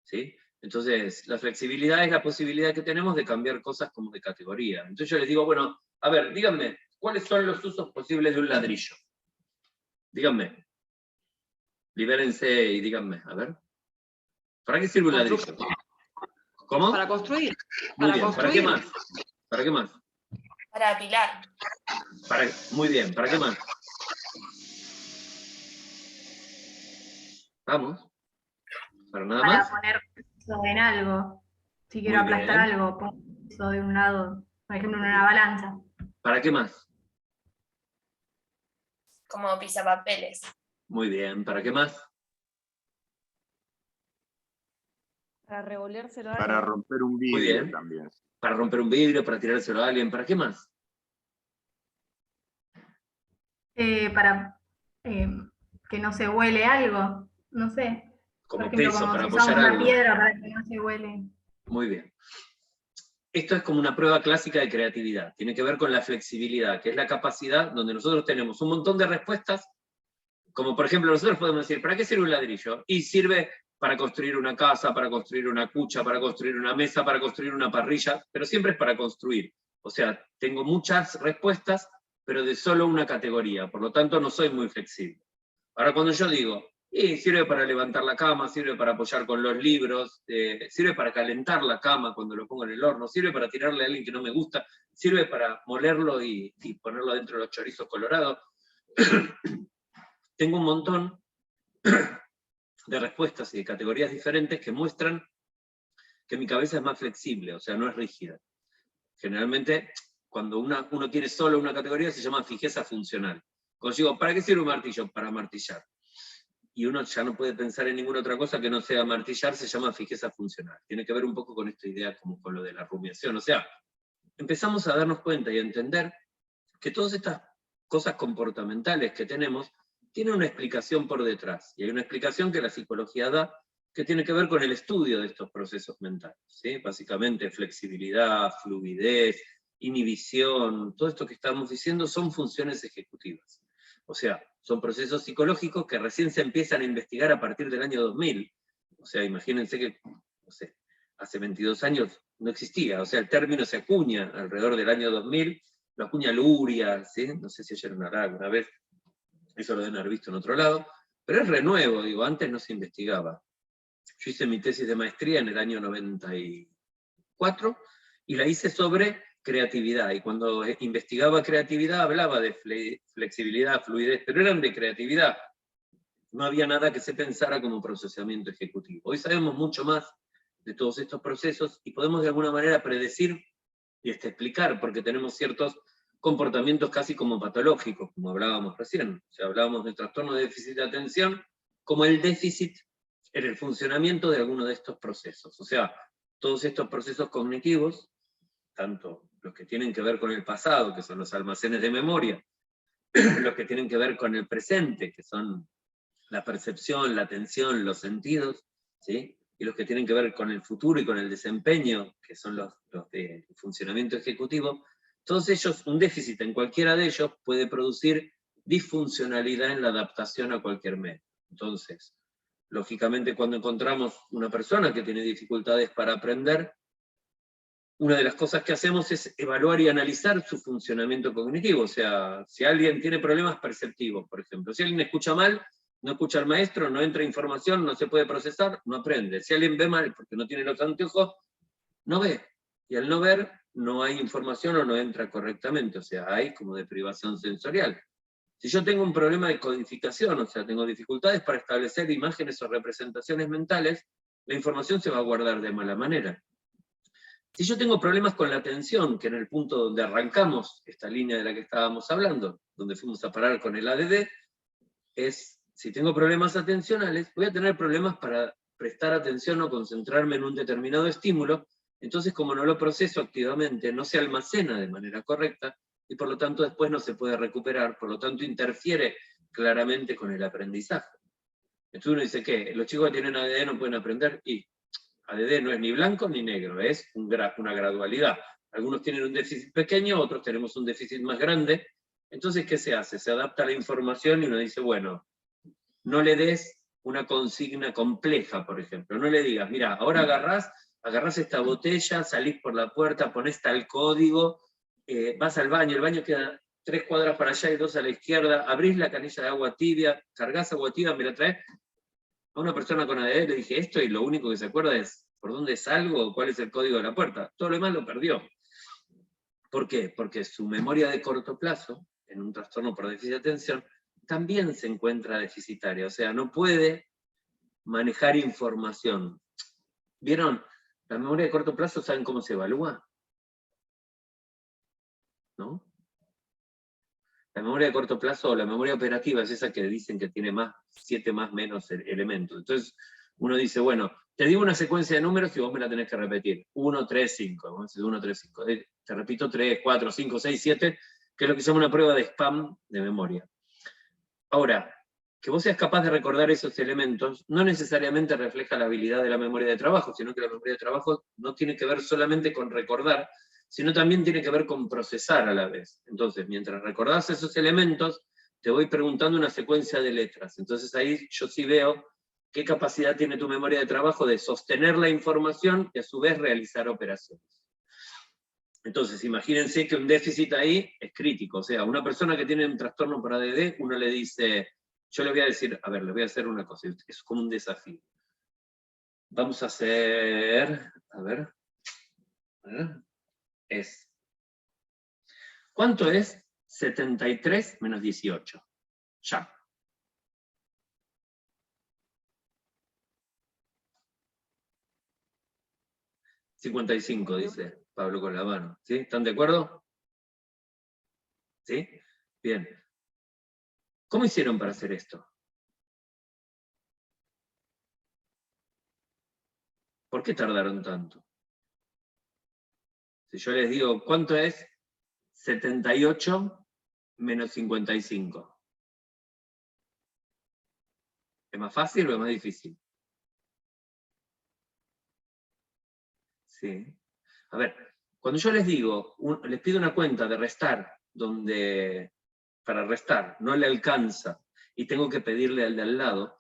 ¿Sí? Entonces, la flexibilidad es la posibilidad que tenemos de cambiar cosas como de categoría. Entonces yo les digo, bueno, a ver, díganme, ¿cuáles son los usos posibles de un ladrillo? Díganme. Libérense y díganme, a ver. ¿Para qué sirve un ladrillo? ¿Cómo? Para construir. Muy bien, ¿para qué más? ¿Para qué más? Para apilar. Muy bien, ¿para qué más? Vamos. ¿Para nada más? Para poner peso en algo. Si quiero aplastar algo, pongo peso de un lado, por ejemplo, en una balanza. ¿Para qué más? Como pisapapeles. Muy bien, ¿para qué más? Para revolvérselo a alguien. Para romper un vidrio también. Para romper un vidrio, para tirárselo a alguien, ¿para qué más? Para que no se huele algo, no sé. Como por ejemplo, peso, como para si usamos apoyar una algo. piedra para que no se huele. Muy bien. Esto es como una prueba clásica de creatividad. Tiene que ver con la flexibilidad, que es la capacidad donde nosotros tenemos un montón de respuestas, como por ejemplo nosotros podemos decir, ¿para qué sirve un ladrillo? Y sirve para construir una casa, para construir una cucha, para construir una mesa, para construir una parrilla, pero siempre es para construir. O sea, tengo muchas respuestas, pero de solo una categoría, por lo tanto no soy muy flexible. Ahora cuando yo digo, sirve para levantar la cama, sirve para apoyar con los libros, sirve para calentar la cama cuando lo pongo en el horno, sirve para tirarle a alguien que no me gusta, sirve para molerlo y ponerlo dentro de los chorizos colorados. tengo un montón de respuestas y de categorías diferentes que muestran que mi cabeza es más flexible, o sea, no es rígida. Generalmente, cuando uno tiene solo una categoría, se llama fijeza funcional. Cuando digo, ¿para qué sirve un martillo? Para martillar. Y uno ya no puede pensar en ninguna otra cosa que no sea martillar, se llama fijeza funcional. Tiene que ver un poco con esta idea, como con lo de la rumiación. O sea, empezamos a darnos cuenta y a entender que todas estas cosas comportamentales que tenemos tienen una explicación por detrás. Y hay una explicación que la psicología da, que tiene que ver con el estudio de estos procesos mentales, ¿sí? Básicamente flexibilidad, fluidez, inhibición, todo esto que estamos diciendo son funciones ejecutivas. O sea, son procesos psicológicos que recién se empiezan a investigar a partir del año 2000. O sea, imagínense que, no sé, hace 22 años no existía, o sea, el término se acuña alrededor del año 2000, lo acuña Luria, ¿sí? No sé si oyeron hablar alguna vez, eso lo deben haber visto en otro lado, pero es renuevo, digo, antes no se investigaba. Yo hice mi tesis de maestría en el año 94 y la hice sobre creatividad, y cuando investigaba creatividad hablaba de flexibilidad, fluidez, pero eran de creatividad. No había nada que se pensara como procesamiento ejecutivo. Hoy sabemos mucho más de todos estos procesos y podemos de alguna manera predecir y explicar, porque tenemos ciertos comportamientos casi como patológicos, como hablábamos recién. O sea, hablábamos de trastorno de déficit de atención, como el déficit en el funcionamiento de alguno de estos procesos. O sea, todos estos procesos cognitivos, tanto los que tienen que ver con el pasado, que son los almacenes de memoria, los que tienen que ver con el presente, que son la percepción, la atención, los sentidos, ¿sí? Y los que tienen que ver con el futuro y con el desempeño, que son los de funcionamiento ejecutivo, todos ellos, un déficit en cualquiera de ellos puede producir disfuncionalidad en la adaptación a cualquier medio. Entonces, lógicamente cuando encontramos una persona que tiene dificultades para aprender, una de las cosas que hacemos es evaluar y analizar su funcionamiento cognitivo. O sea, si alguien tiene problemas perceptivos, por ejemplo, si alguien escucha mal, no escucha al maestro, no entra información, no se puede procesar, no aprende. Si alguien ve mal porque no tiene los anteojos, no ve. Y al no ver, no hay información o no entra correctamente. O sea, hay como deprivación sensorial. Si yo tengo un problema de codificación, o sea, tengo dificultades para establecer imágenes o representaciones mentales, la información se va a guardar de mala manera. Si yo tengo problemas con la atención, que en el punto donde arrancamos esta línea de la que estábamos hablando, donde fuimos a parar con el ADD, es, si tengo problemas atencionales, voy a tener problemas para prestar atención o concentrarme en un determinado estímulo, entonces como no lo proceso activamente, no se almacena de manera correcta, y por lo tanto después no se puede recuperar, por lo tanto interfiere claramente con el aprendizaje. Entonces uno dice, ¿qué? ¿Los chicos que tienen ADD no pueden aprender? Y ADD no es ni blanco ni negro, es una gradualidad. Algunos tienen un déficit pequeño, otros tenemos un déficit más grande. Entonces, ¿qué se hace? Se adapta la información y uno dice, bueno, no le des una consigna compleja, por ejemplo. No le digas, mira, ahora agarrás esta botella, salís por la puerta, ponés tal código, vas al baño, el baño queda 3 cuadras para allá y 2 a la izquierda, abrís la canilla de agua tibia, cargás agua tibia, me la traes. A una persona con ADD le dije esto y lo único que se acuerda es por dónde salgo o cuál es el código de la puerta. Todo lo demás lo perdió. ¿Por qué? Porque su memoria de corto plazo, en un trastorno por déficit de atención, también se encuentra deficitaria. O sea, no puede manejar información. ¿Vieron? La memoria de corto plazo, ¿saben cómo se evalúa? ¿No? La memoria de corto plazo o la memoria operativa es esa que dicen que tiene 7 más menos elementos. Entonces uno dice, bueno, te digo una secuencia de números y vos me la tenés que repetir. 1, 3, 5. 1, 3, 5. Te repito 3, 4, 5, 6, 7, que es lo que se llama una prueba de spam de memoria. Ahora, que vos seas capaz de recordar esos elementos no necesariamente refleja la habilidad de la memoria de trabajo, sino que la memoria de trabajo no tiene que ver solamente con recordar, sino también tiene que ver con procesar a la vez. Entonces, mientras recordás esos elementos, te voy preguntando una secuencia de letras. Entonces ahí yo sí veo qué capacidad tiene tu memoria de trabajo de sostener la información y a su vez realizar operaciones. Entonces, imagínense que un déficit ahí es crítico. O sea, una persona que tiene un trastorno por ADD, uno le dice, yo le voy a decir, a ver, le voy a hacer una cosa, es como un desafío. Vamos a hacer, a ver, ¿cuánto es 73 menos 18? Ya. $55, dice Pablo con la mano. ¿Sí? ¿Están de acuerdo? ¿Sí? Bien. ¿Cómo hicieron para hacer esto? ¿Por qué tardaron tanto? Si yo les digo, ¿cuánto es 78 menos 55? ¿Es más fácil o es más difícil? Sí. A ver, cuando yo les digo, les pido una cuenta de restar, donde para restar no le alcanza y tengo que pedirle al de al lado,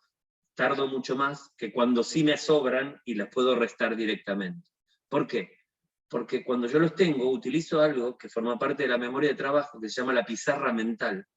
tardo mucho más que cuando sí me sobran y las puedo restar directamente. ¿Por qué? Porque cuando yo los tengo, utilizo algo que forma parte de la memoria de trabajo, que se llama la pizarra mental,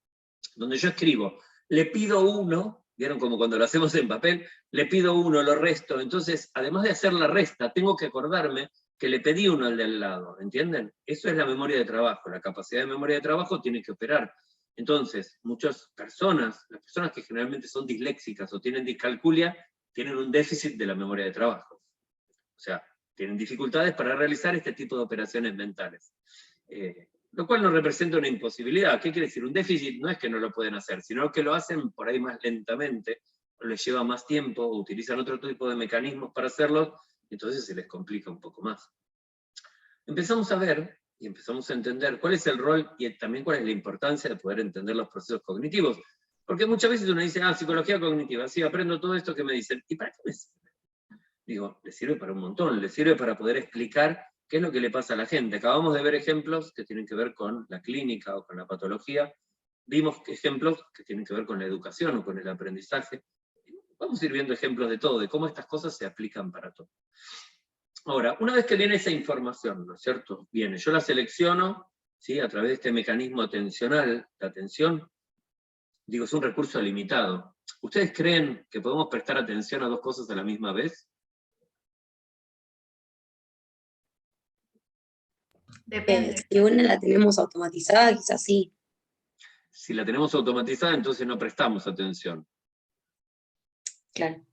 donde yo escribo, le pido uno, vieron como cuando lo hacemos en papel, le pido uno, lo resto, entonces, además de hacer la resta, tengo que acordarme que le pedí uno al del lado, ¿entienden? Eso es la memoria de trabajo, la capacidad de memoria de trabajo tiene que operar. Entonces, muchas personas, las personas que generalmente son disléxicas o tienen discalculia, tienen un déficit de la memoria de trabajo. O sea, tienen dificultades para realizar este tipo de operaciones mentales. Lo cual no representa una imposibilidad. ¿Qué quiere decir? Un déficit no es que no lo pueden hacer, sino que lo hacen por ahí más lentamente, o les lleva más tiempo, o utilizan otro tipo de mecanismos para hacerlo, entonces se les complica un poco más. Empezamos a ver y empezamos a entender cuál es el rol y también cuál es la importancia de poder entender los procesos cognitivos. Porque muchas veces uno dice, psicología cognitiva, sí, aprendo todo esto que me dicen. ¿Y para qué me sirve? Digo, le sirve para un montón, le sirve para poder explicar qué es lo que le pasa a la gente. Acabamos de ver ejemplos que tienen que ver con la clínica o con la patología. Vimos ejemplos que tienen que ver con la educación o con el aprendizaje. Vamos a ir viendo ejemplos de todo, de cómo estas cosas se aplican para todo. Ahora, una vez que viene esa información, ¿no es cierto? Viene, yo la selecciono, ¿sí? A través de este mecanismo atencional, la atención, digo, es un recurso limitado. ¿Ustedes creen que podemos prestar atención a dos cosas a la misma vez? Depende. Si una la tenemos automatizada, quizás sí. Si la tenemos automatizada, entonces no prestamos atención, Claro.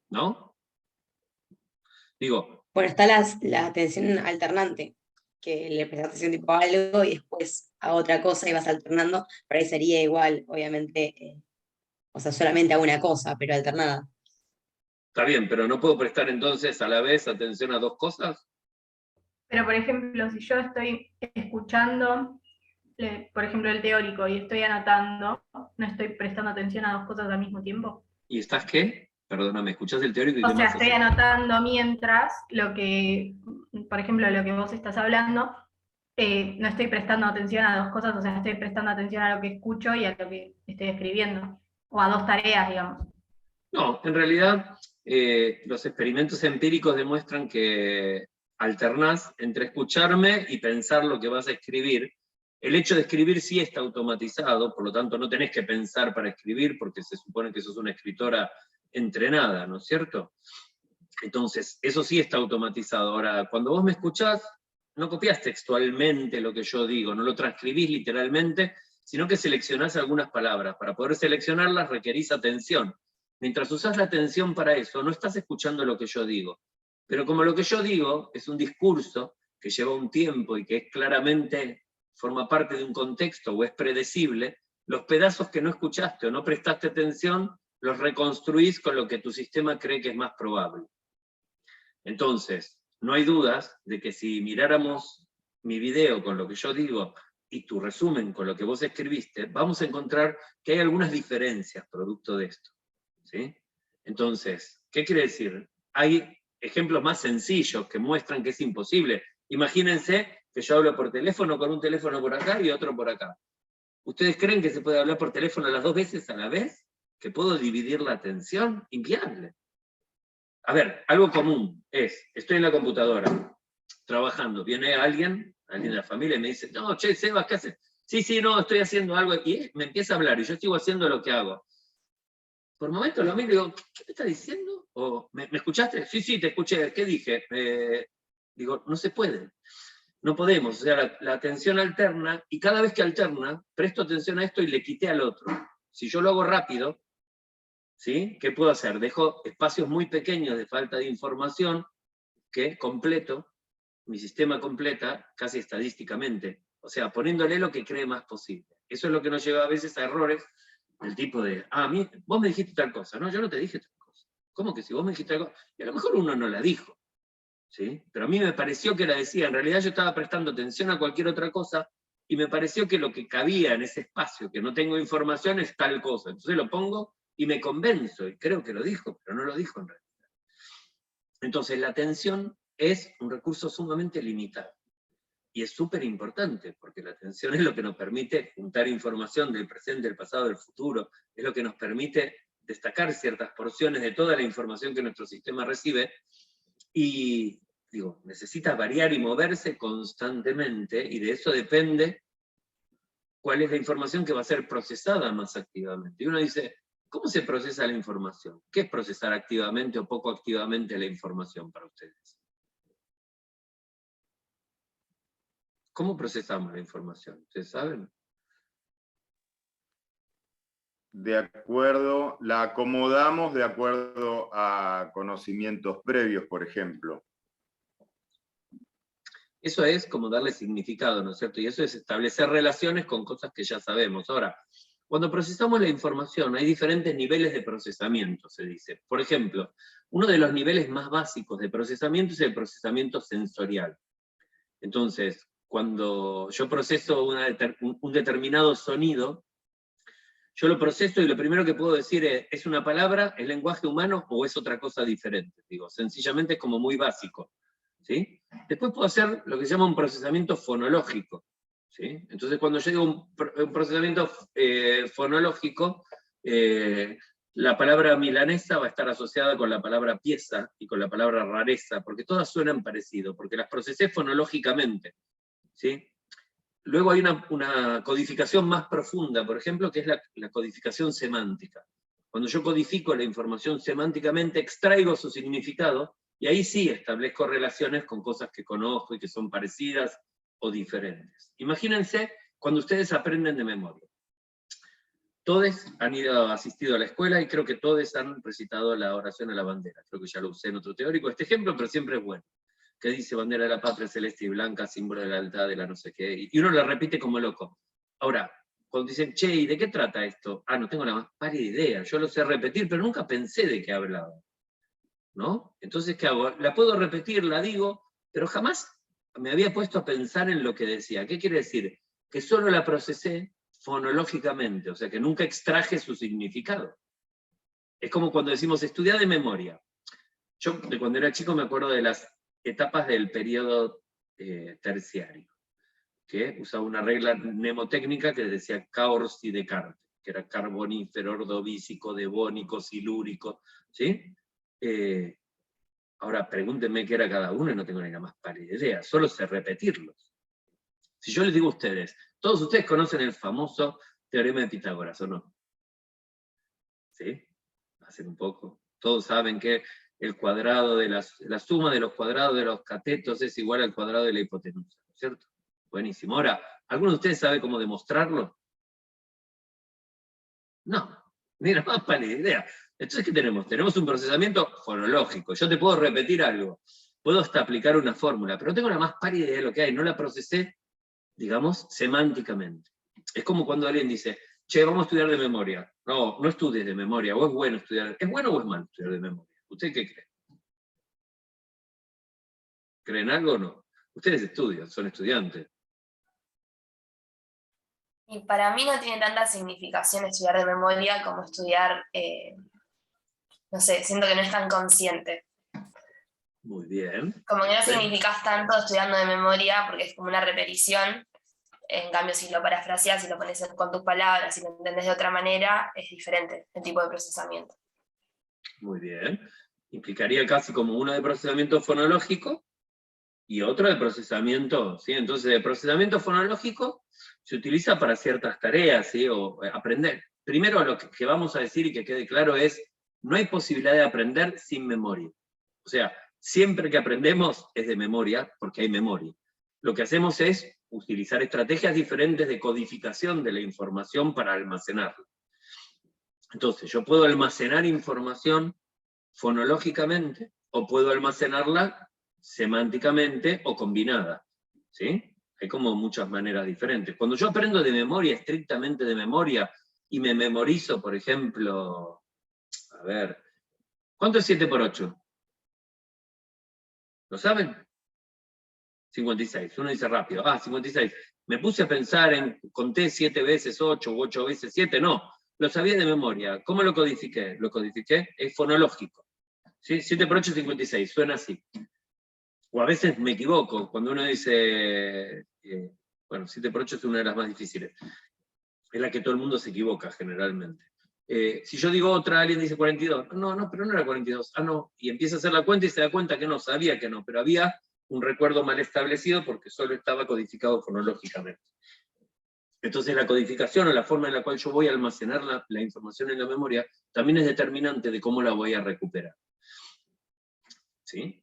¿no? Digo, Bueno, está la atención alternante, que le prestas atención tipo a algo y después a otra cosa y vas alternando, pero ahí sería igual, obviamente, o sea, solamente a una cosa, pero alternada. está bien, pero no puedo prestar entonces a la vez atención a dos cosas. Pero, por ejemplo, si yo estoy escuchando, por ejemplo, el teórico y estoy anotando, ¿no estoy prestando atención a dos cosas al mismo tiempo? ¿Y estás qué? Perdóname, ¿escuchás el teórico y qué O sea, más estoy haces? anotando mientras lo que, por ejemplo, lo que vos estás hablando, no estoy prestando atención a dos cosas, o sea, estoy prestando atención a lo que escucho y a lo que estoy escribiendo, o a dos tareas, digamos. No, en realidad los experimentos empíricos demuestran que alternás entre escucharme y pensar lo que vas a escribir. El hecho de escribir sí está automatizado, por lo tanto no tenés que pensar para escribir, porque se supone que sos una escritora entrenada, ¿no es cierto? Entonces, eso sí está automatizado. Ahora, cuando vos me escuchás, no copiás textualmente lo que yo digo, no lo transcribís literalmente, sino que seleccionás algunas palabras. Para poder seleccionarlas requerís atención. Mientras usás la atención para eso, no estás escuchando lo que yo digo. Pero como lo que yo digo es un discurso que lleva un tiempo y que es claramente forma parte de un contexto o es predecible, los pedazos que no escuchaste o no prestaste atención, los reconstruís con lo que tu sistema cree que es más probable. Entonces, no hay dudas de que si miráramos mi video con lo que yo digo y tu resumen con lo que vos escribiste, vamos a encontrar que hay algunas diferencias producto de esto. ¿Sí? Entonces, ¿qué quiere decir? Hay ejemplos más sencillos que muestran que es imposible. Imagínense que yo hablo por teléfono con un teléfono por acá y otro por acá. ¿Ustedes creen que se puede hablar por teléfono las dos veces a la vez? ¿Que puedo dividir la atención? Inviable. A ver, algo común es, estoy en la computadora, trabajando, viene alguien de la familia y me dice, no, che, Sebas, ¿qué haces? Sí, no, estoy haciendo algo, y me empieza a hablar, y yo sigo haciendo lo que hago. Por momentos lo miro y digo, ¿qué me está diciendo? O, ¿me escuchaste? Sí, te escuché, ¿qué dije? Digo, no se puede, no podemos, o sea, la atención alterna, y cada vez que alterna, presto atención a esto y le quité al otro. Si yo lo hago rápido, ¿sí? ¿Qué puedo hacer? Dejo espacios muy pequeños de falta de información que completo, mi sistema completa casi estadísticamente, o sea, poniéndole lo que cree más posible. Eso es lo que nos lleva a veces a errores del tipo de, vos me dijiste tal cosa, no, yo no te dije tal cosa. ¿Cómo que si vos me dijiste tal cosa? Y a lo mejor uno no la dijo, ¿sí? Pero a mí me pareció que la decía, en realidad yo estaba prestando atención a cualquier otra cosa, y me pareció que lo que cabía en ese espacio, que no tengo información, es tal cosa. Entonces lo pongo y me convenzo, y creo que lo dijo, pero no lo dijo en realidad. Entonces la atención es un recurso sumamente limitado. Y es súper importante, porque la atención es lo que nos permite juntar información del presente, del pasado, del futuro, es lo que nos permite destacar ciertas porciones de toda la información que nuestro sistema recibe, y digo, necesita variar y moverse constantemente, y de eso depende cuál es la información que va a ser procesada más activamente. Y uno dice, ¿cómo se procesa la información? ¿Qué es procesar activamente o poco activamente la información para ustedes? ¿Cómo procesamos la información? ¿Ustedes saben? De acuerdo, la acomodamos de acuerdo a conocimientos previos, por ejemplo. Eso es como darle significado, ¿no es cierto? Y eso es establecer relaciones con cosas que ya sabemos. Ahora, cuando procesamos la información, hay diferentes niveles de procesamiento, se dice. Por ejemplo, uno de los niveles más básicos de procesamiento es el procesamiento sensorial. Entonces, cuando yo proceso un determinado sonido, yo lo proceso y lo primero que puedo decir es una palabra, es lenguaje humano o es otra cosa diferente. Digo, sencillamente es como muy básico, ¿sí? Después puedo hacer lo que se llama un procesamiento fonológico, ¿sí? Entonces cuando yo digo un procesamiento fonológico, la palabra milanesa va a estar asociada con la palabra pieza y con la palabra rareza, porque todas suenan parecido, porque las procesé fonológicamente, ¿sí? Luego hay una codificación más profunda, por ejemplo, que es la codificación semántica. Cuando yo codifico la información semánticamente, extraigo su significado, y ahí sí establezco relaciones con cosas que conozco y que son parecidas o diferentes. Imagínense cuando ustedes aprenden de memoria. Todos han asistido a la escuela y creo que todos han recitado la oración a la bandera. Creo que ya lo usé en otro teórico, este ejemplo, pero siempre es bueno. Que dice bandera de la patria celeste y blanca, símbolo de la lealtad de la no sé qué, y uno la repite como loco. Ahora, cuando dicen, che, ¿y de qué trata esto? No tengo la más pálida idea, yo lo sé repetir, pero nunca pensé de qué hablaba, ¿no? Entonces, ¿qué hago? La puedo repetir, la digo, pero jamás me había puesto a pensar en lo que decía. ¿Qué quiere decir? Que solo la procesé fonológicamente, o sea, que nunca extraje su significado. Es como cuando decimos, estudiar de memoria. Yo, de cuando era chico, me acuerdo de las etapas del periodo terciario, que usaba una regla mnemotécnica que decía Cahors y Descartes, que era carbonífero, ordovícico, devónico, silúrico, ¿sí? Ahora pregúntenme qué era cada uno y no tengo ni la más pálida idea, solo sé repetirlos. Si yo les digo a ustedes, todos ustedes conocen el famoso teorema de Pitágoras, ¿o no? ¿Sí? Hacen un poco. Todos saben que el cuadrado de la suma de los cuadrados de los catetos es igual al cuadrado de la hipotenusa, ¿no es cierto? Buenísimo. Ahora, ¿alguno de ustedes sabe cómo demostrarlo? No, ni la más pálida idea. Entonces, ¿qué tenemos? Tenemos un procesamiento fonológico. Yo te puedo repetir algo, puedo hasta aplicar una fórmula, pero no tengo la más pálida idea de lo que hay, no la procesé, digamos, semánticamente. Es como cuando alguien dice, che, vamos a estudiar de memoria. No, no estudies de memoria, o es bueno estudiar. ¿Es bueno o es malo estudiar de memoria? ¿Usted qué cree? ¿Creen algo o no? Ustedes estudian, son estudiantes. Y para mí no tiene tanta significación estudiar de memoria como estudiar, no sé, siento que no es tan consciente. Muy bien. Como que no Sí. significas tanto estudiando de memoria porque es como una repetición. En cambio, si lo parafraseas, si lo pones con tus palabras, si lo entendés de otra manera, es diferente el tipo de procesamiento. Muy bien. Implicaría casi como uno de procesamiento fonológico y otro de procesamiento, ¿sí? Entonces, el procesamiento fonológico se utiliza para ciertas tareas, ¿sí? O aprender. Primero, lo que vamos a decir y que quede claro es, no hay posibilidad de aprender sin memoria. O sea, siempre que aprendemos es de memoria, porque hay memoria. Lo que hacemos es utilizar estrategias diferentes de codificación de la información para almacenarla. Entonces, yo puedo almacenar información fonológicamente, o puedo almacenarla semánticamente o combinada, ¿sí? Hay como muchas maneras diferentes. Cuando yo aprendo de memoria, estrictamente de memoria, y me memorizo, por ejemplo, a ver, ¿cuánto es 7 por 8? ¿Lo saben? 56. Uno dice rápido, 56. Me puse a pensar conté 7 veces 8 u 8 veces 7, no. Lo sabía de memoria. ¿Cómo lo codifiqué? Lo codifiqué, es fonológico. ¿Sí? 7 por 8 es 56, suena así. O a veces me equivoco, cuando uno dice, bueno, 7 por 8 es una de las más difíciles. Es la que todo el mundo se equivoca generalmente. Si yo digo otra, alguien dice 42. No, pero no era 42. No. Y empieza a hacer la cuenta y se da cuenta que no, sabía que no, pero había un recuerdo mal establecido porque solo estaba codificado fonológicamente. Entonces la codificación o la forma en la cual yo voy a almacenar la información en la memoria también es determinante de cómo la voy a recuperar. ¿Sí?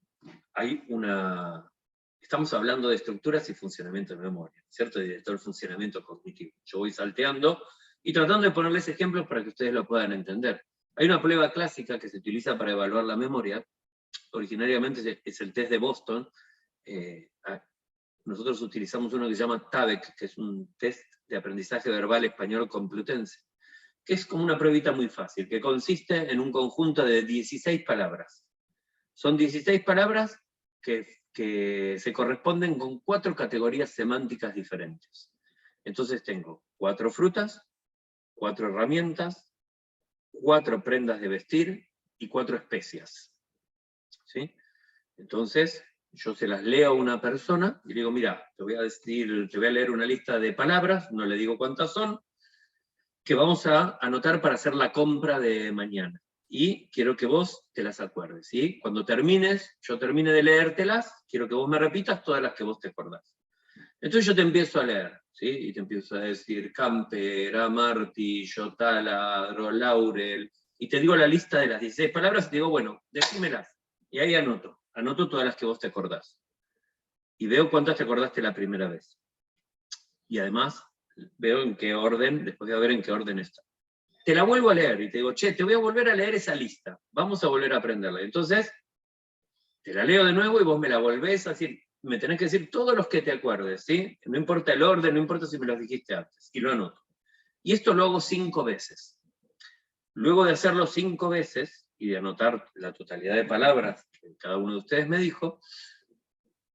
Estamos hablando de estructuras y funcionamiento de memoria, ¿cierto? Y de todo el funcionamiento cognitivo. Yo voy salteando y tratando de ponerles ejemplos para que ustedes lo puedan entender. Hay una prueba clásica que se utiliza para evaluar la memoria, originariamente es el test de Boston. Nosotros utilizamos uno que se llama TABEC, que es un test de aprendizaje verbal español complutense, que es como una pruebita muy fácil, que consiste en un conjunto de 16 palabras. Son 16 palabras que se corresponden con 4 categorías semánticas diferentes. Entonces tengo 4 frutas, 4 herramientas, 4 prendas de vestir y 4 especias. ¿Sí? Entonces, yo se las leo a una persona y le digo, mira, te voy a leer una lista de palabras, no le digo cuántas son, que vamos a anotar para hacer la compra de mañana. Y quiero que vos te las acuerdes, ¿sí? Cuando yo termine de leértelas, quiero que vos me repitas todas las que vos te acordás. Entonces yo te empiezo a leer, ¿sí? Y te empiezo a decir Camper, martillo, taladro, laurel, y te digo la lista de las 16 palabras y te digo, bueno, decímelas. Y ahí anoto todas las que vos te acordás. Y veo cuántas te acordaste la primera vez. Y además, veo en qué orden, después de ver en qué orden está. Te la vuelvo a leer y te digo, che, te voy a volver a leer esa lista, vamos a volver a aprenderla. Entonces, te la leo de nuevo y vos me la volvés a decir, me tenés que decir todos los que te acuerdes, ¿sí? No importa el orden, no importa si me los dijiste antes, y lo anoto. Y esto lo hago 5 veces. Luego de hacerlo 5 veces, y de anotar la totalidad de palabras que cada uno de ustedes me dijo,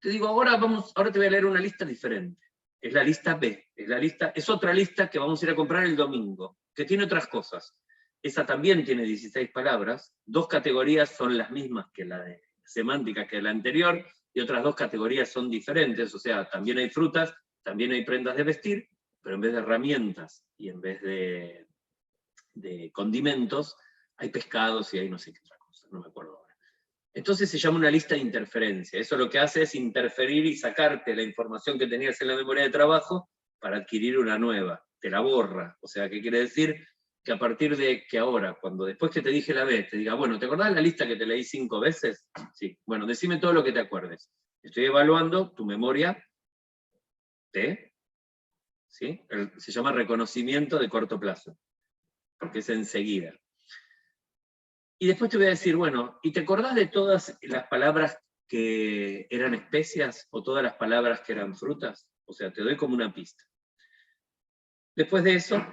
te digo, ahora te voy a leer una lista diferente. Es la lista B, es otra lista que vamos a ir a comprar el domingo, que tiene otras cosas. Esa también tiene 16 palabras, 2 categorías son las mismas que la de semántica que la anterior, y otras 2 categorías son diferentes, o sea, también hay frutas, también hay prendas de vestir, pero en vez de herramientas y en vez de condimentos, hay pescados y hay no sé qué otra cosa, no me acuerdo ahora. Entonces se llama una lista de interferencia. Eso lo que hace es interferir y sacarte la información que tenías en la memoria de trabajo para adquirir una nueva. Te la borra. O sea, ¿qué quiere decir? Que a partir de que ahora, después que te dije la vez, te diga, bueno, ¿te acordás la lista que te leí 5 veces? Sí. Bueno, decime todo lo que te acuerdes. Estoy evaluando tu memoria ¿sí? Se llama reconocimiento de corto plazo, porque es enseguida. Y después te voy a decir, bueno, ¿y te acordás de todas las palabras que eran especias o todas las palabras que eran frutas? O sea, te doy como una pista. Después de eso,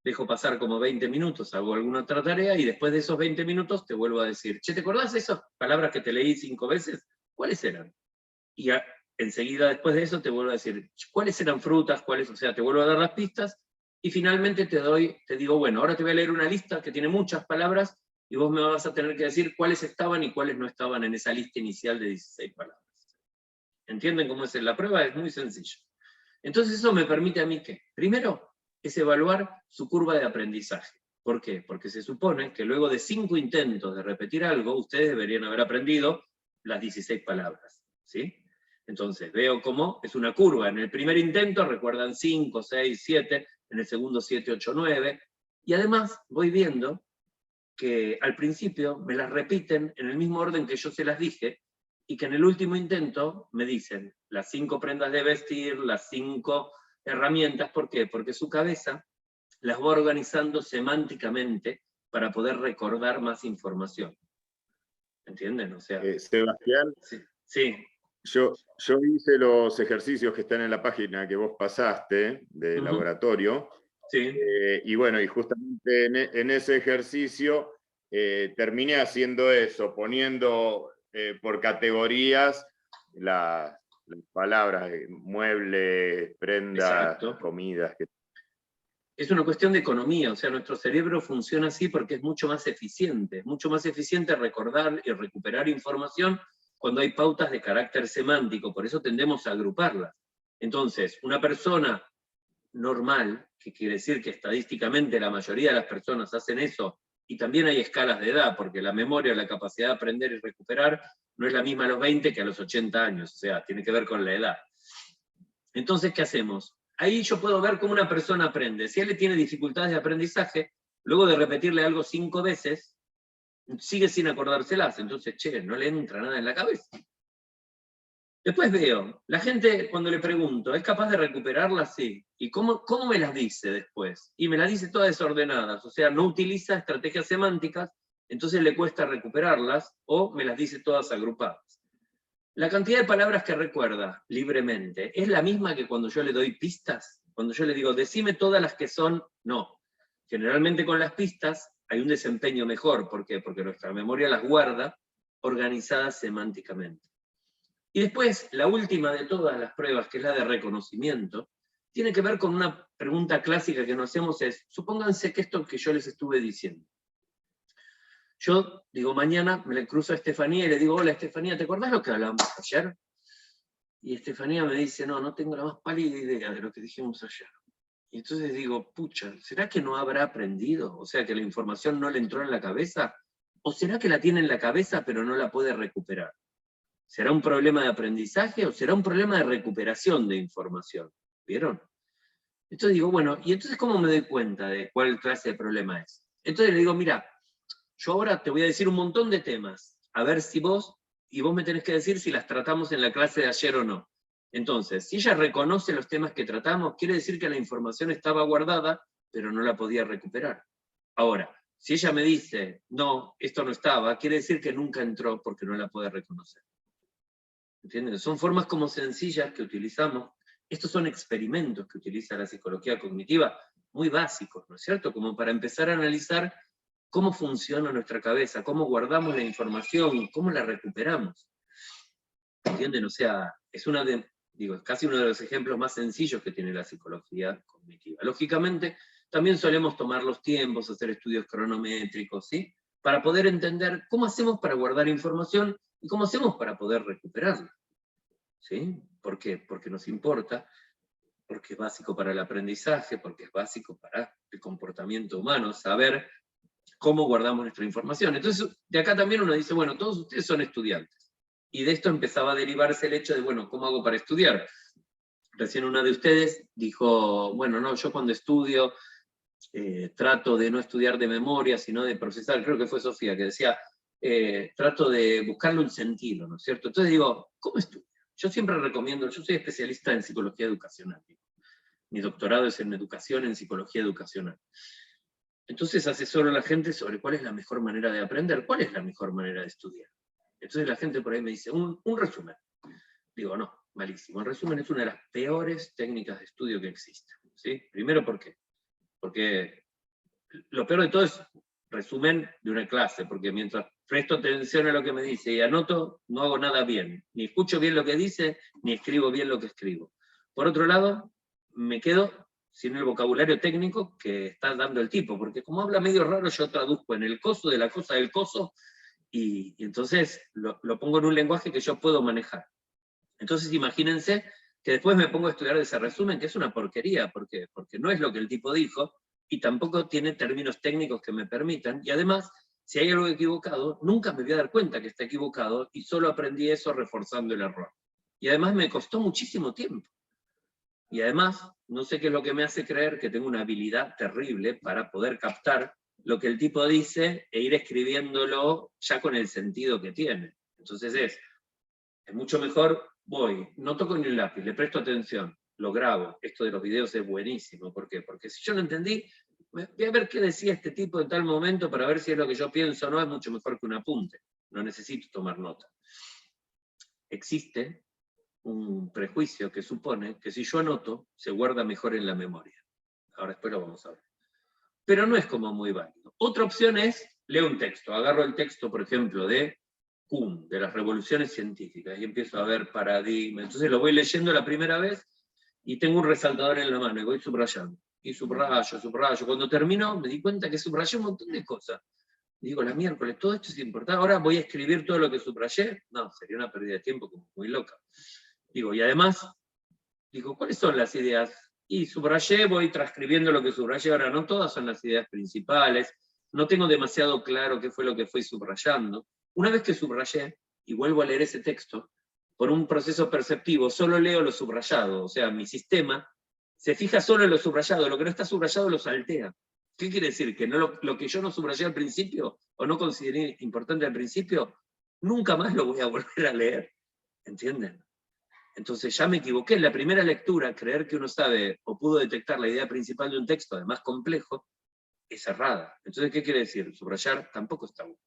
dejo pasar como 20 minutos, hago alguna otra tarea, y después de esos 20 minutos te vuelvo a decir, che, ¿te acordás de esas palabras que te leí 5 veces? ¿Cuáles eran? Y enseguida después de eso te vuelvo a decir, ¿cuáles eran frutas? O sea, te vuelvo a dar las pistas, y finalmente te digo, bueno, ahora te voy a leer una lista que tiene muchas palabras, y vos me vas a tener que decir cuáles estaban y cuáles no estaban en esa lista inicial de 16 palabras. ¿Entienden cómo es la prueba? Es muy sencillo. Entonces eso me permite a mí que, primero, es evaluar su curva de aprendizaje. ¿Por qué? Porque se supone que luego de 5 intentos de repetir algo, ustedes deberían haber aprendido las 16 palabras. ¿Sí? Entonces veo cómo es una curva. En el primer intento recuerdan 5, 6, 7, en el segundo 7, 8, 9, y además voy viendo que al principio me las repiten en el mismo orden que yo se las dije, y que en el último intento me dicen las 5 prendas de vestir, las 5 herramientas. ¿Por qué? Porque su cabeza las va organizando semánticamente para poder recordar más información. ¿Entienden? O sea, Sebastián, sí. yo hice los ejercicios que están en la página que vos pasaste del laboratorio, Sí. y bueno, y justamente en ese ejercicio terminé haciendo eso, poniendo por categorías las palabras, muebles, prendas, Exacto. comidas. Es una cuestión de economía, o sea, nuestro cerebro funciona así porque es mucho más eficiente recordar y recuperar información cuando hay pautas de carácter semántico, por eso tendemos a agruparlas. Entonces, una persona normal, que quiere decir que estadísticamente la mayoría de las personas hacen eso, y también hay escalas de edad, porque la memoria, la capacidad de aprender y recuperar no es la misma a los 20 que a los 80 años, o sea, tiene que ver con la edad. Entonces, ¿qué hacemos? Ahí yo puedo ver cómo una persona aprende. Si él tiene dificultades de aprendizaje, luego de repetirle algo 5 veces, sigue sin acordárselas. Entonces, no le entra nada en la cabeza. Después veo, la gente cuando le pregunto, ¿es capaz de recuperarlas? Sí. ¿Y cómo me las dice después? Y me las dice todas desordenadas, o sea, no utiliza estrategias semánticas, entonces le cuesta recuperarlas, o me las dice todas agrupadas. La cantidad de palabras que recuerda libremente es la misma que cuando yo le doy pistas. Cuando yo le digo, decime todas las que son, no. Generalmente con las pistas hay un desempeño mejor. ¿Por qué? Porque nuestra memoria las guarda organizadas semánticamente. Y después, la última de todas las pruebas, que es la de reconocimiento, tiene que ver con una pregunta clásica que nos hacemos es, supónganse que esto que yo les estuve diciendo. Yo digo, mañana me le cruzo a Estefanía y le digo, hola Estefanía, ¿te acordás lo que hablamos ayer? Y Estefanía me dice, no tengo la más pálida idea de lo que dijimos ayer. Y entonces digo, pucha, ¿será que no habrá aprendido? O sea, que la información no le entró en la cabeza. ¿O será que la tiene en la cabeza pero no la puede recuperar? ¿Será un problema de aprendizaje o será un problema de recuperación de información? ¿Vieron? Entonces digo, bueno, ¿y entonces cómo me doy cuenta de cuál clase de problema es? Entonces le digo, mira, yo ahora te voy a decir un montón de temas, a ver si vos me tenés que decir si las tratamos en la clase de ayer o no. Entonces, si ella reconoce los temas que tratamos, quiere decir que la información estaba guardada, pero no la podía recuperar. Ahora, si ella me dice, no, esto no estaba, quiere decir que nunca entró porque no la puede reconocer. ¿Entienden? Son formas como sencillas que utilizamos. Estos son experimentos que utiliza la psicología cognitiva, muy básicos, ¿no es cierto? Como para empezar a analizar cómo funciona nuestra cabeza, cómo guardamos la información, cómo la recuperamos. ¿Entienden? O sea, es casi uno de los ejemplos más sencillos que tiene la psicología cognitiva. Lógicamente, también solemos tomar los tiempos, hacer estudios cronométricos, ¿sí? Para poder entender cómo hacemos para guardar información y cómo hacemos para poder recuperarla. ¿Sí? ¿Por qué? Porque nos importa, porque es básico para el aprendizaje, porque es básico para el comportamiento humano, saber cómo guardamos nuestra información. Entonces, de acá también uno dice, bueno, todos ustedes son estudiantes. Y de esto empezaba a derivarse el hecho de, bueno, ¿cómo hago para estudiar? Recién una de ustedes dijo, bueno, no, yo cuando estudio trato de no estudiar de memoria, sino de procesar, creo que fue Sofía, que decía, trato de buscarle un sentido, ¿no es cierto? Entonces digo, ¿cómo estudio? Yo siempre recomiendo, yo soy especialista en psicología educacional. Mi doctorado es en educación, en psicología educacional. Entonces asesoro a la gente sobre cuál es la mejor manera de aprender, cuál es la mejor manera de estudiar. Entonces la gente por ahí me dice, un resumen. Digo, no, malísimo. El resumen es una de las peores técnicas de estudio que existen. ¿Sí? Primero, ¿por qué? Porque lo peor de todo es resumen de una clase, porque mientras presto atención a lo que me dice y anoto, no hago nada bien. Ni escucho bien lo que dice, ni escribo bien lo que escribo. Por otro lado, me quedo sin el vocabulario técnico que está dando el tipo, porque como habla medio raro, yo traduzco en el coso de la cosa del coso, y entonces lo pongo en un lenguaje que yo puedo manejar. Entonces imagínense que después me pongo a estudiar ese resumen, que es una porquería, porque no es lo que el tipo dijo, y tampoco tiene términos técnicos que me permitan, y además, si hay algo equivocado, nunca me voy a dar cuenta que está equivocado, y solo aprendí eso reforzando el error. Y además me costó muchísimo tiempo. Y además, no sé qué es lo que me hace creer que tengo una habilidad terrible para poder captar lo que el tipo dice e ir escribiéndolo ya con el sentido que tiene. Entonces es mucho mejor, no toco ni un lápiz, le presto atención, lo grabo. Esto de los videos es buenísimo. ¿Por qué? Porque si yo no entendí, Voy a ver qué decía este tipo en tal momento para ver si es lo que yo pienso o no, es mucho mejor que un apunte. No necesito tomar nota. Existe un prejuicio que supone que si yo anoto, se guarda mejor en la memoria. Ahora después lo vamos a ver. Pero no es como muy válido. Otra opción es, leo un texto. Agarro el texto, por ejemplo, de Kuhn, de las revoluciones científicas, y empiezo a ver paradigmas. Entonces lo voy leyendo la primera vez y tengo un resaltador en la mano y voy subrayando. Y subrayo, subrayo. Cuando termino me di cuenta que subrayé un montón de cosas. Digo, la miércoles, todo esto es importante. Ahora voy a escribir todo lo que subrayé. No, sería una pérdida de tiempo como muy loca. Digo, y además, digo, ¿cuáles son las ideas? Y subrayé, voy transcribiendo lo que subrayé. Ahora, no todas son las ideas principales. No tengo demasiado claro qué fue lo que fui subrayando. Una vez que subrayé, y vuelvo a leer ese texto, por un proceso perceptivo, solo leo lo subrayado. O sea, mi sistema se fija solo en lo subrayado. Lo que no está subrayado lo saltea. ¿Qué quiere decir? Que no lo que yo no subrayé al principio, o no consideré importante al principio, nunca más lo voy a volver a leer. ¿Entienden? Entonces ya me equivoqué en la primera lectura. Creer que uno sabe o pudo detectar la idea principal de un texto, además complejo, es errada. Entonces, ¿qué quiere decir? Subrayar tampoco está bueno.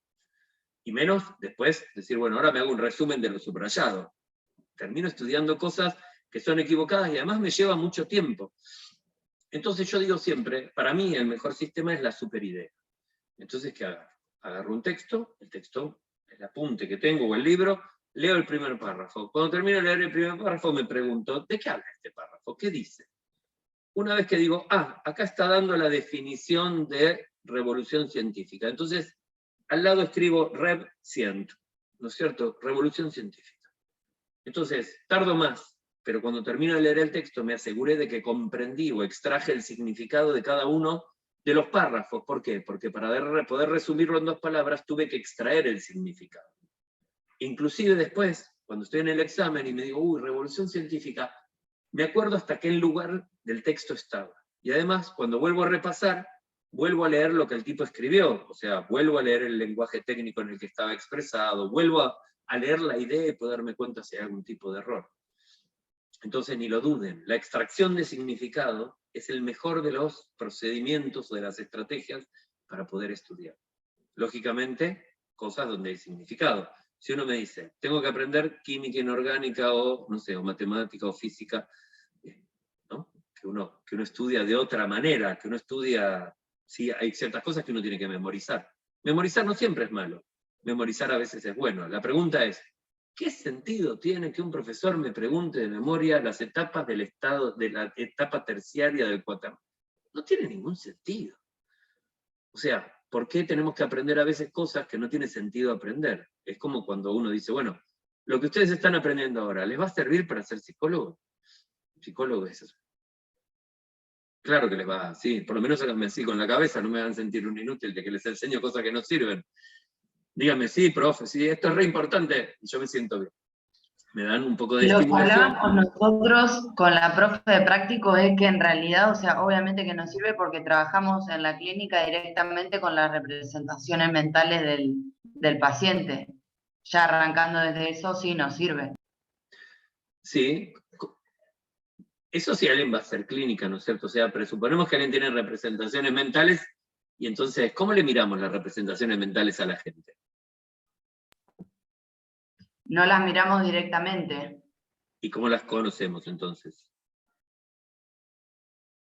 Y menos después decir, bueno, ahora me hago un resumen de lo subrayado. Termino estudiando cosas que son equivocadas y además me lleva mucho tiempo. Entonces yo digo siempre, para mí el mejor sistema es la superidea. Entonces, ¿qué agarro? Agarro un texto, el texto, el apunte que tengo o el libro, leo el primer párrafo. Cuando termino de leer el primer párrafo me pregunto, ¿de qué habla este párrafo? ¿Qué dice? Una vez que digo, acá está dando la definición de revolución científica. Entonces, al lado escribo Rev Cient, ¿no es cierto? Revolución científica. Entonces, tardo más, pero cuando termino de leer el texto me aseguré de que comprendí o extraje el significado de cada uno de los párrafos. ¿Por qué? Porque para poder resumirlo en 2 palabras tuve que extraer el significado. Inclusive después, cuando estoy en el examen y me digo, revolución científica, me acuerdo hasta qué lugar del texto estaba. Y además, cuando vuelvo a repasar, vuelvo a leer lo que el tipo escribió, o sea, vuelvo a leer el lenguaje técnico en el que estaba expresado, vuelvo a leer la idea y poder darme cuenta si hay algún tipo de error. Entonces, ni lo duden, la extracción de significado es el mejor de los procedimientos o de las estrategias para poder estudiar. Lógicamente, cosas donde hay significado. Si uno me dice, tengo que aprender química inorgánica o, no sé, o matemática o física, ¿no? que uno estudia de otra manera, que uno estudia, sí, hay ciertas cosas que uno tiene que memorizar. Memorizar no siempre es malo, memorizar a veces es bueno. La pregunta es, ¿qué sentido tiene que un profesor me pregunte de memoria las etapas del estado, de la etapa terciaria del cuaternario? No tiene ningún sentido. O sea, ¿por qué tenemos que aprender a veces cosas que no tiene sentido aprender? Es como cuando uno dice, bueno, lo que ustedes están aprendiendo ahora, ¿les va a servir para ser psicólogo? Psicólogo es eso. Claro que les va, sí, por lo menos háganme así con la cabeza, no me hagan sentir un inútil de que les enseño cosas que no sirven. Díganme, sí, profe, sí, esto es re importante, y yo me siento bien. Me dan un poco de Lo que estimulación. hablábamos nosotros con la profe de práctico es que en realidad, o sea, obviamente que nos sirve porque trabajamos en la clínica directamente con las representaciones mentales del paciente. Ya arrancando desde eso, sí nos sirve. Sí, eso sí alguien va a hacer clínica, ¿no es cierto? O sea, presuponemos que alguien tiene representaciones mentales, y entonces, ¿cómo le miramos las representaciones mentales a la gente? No las miramos directamente. ¿Y cómo las conocemos entonces?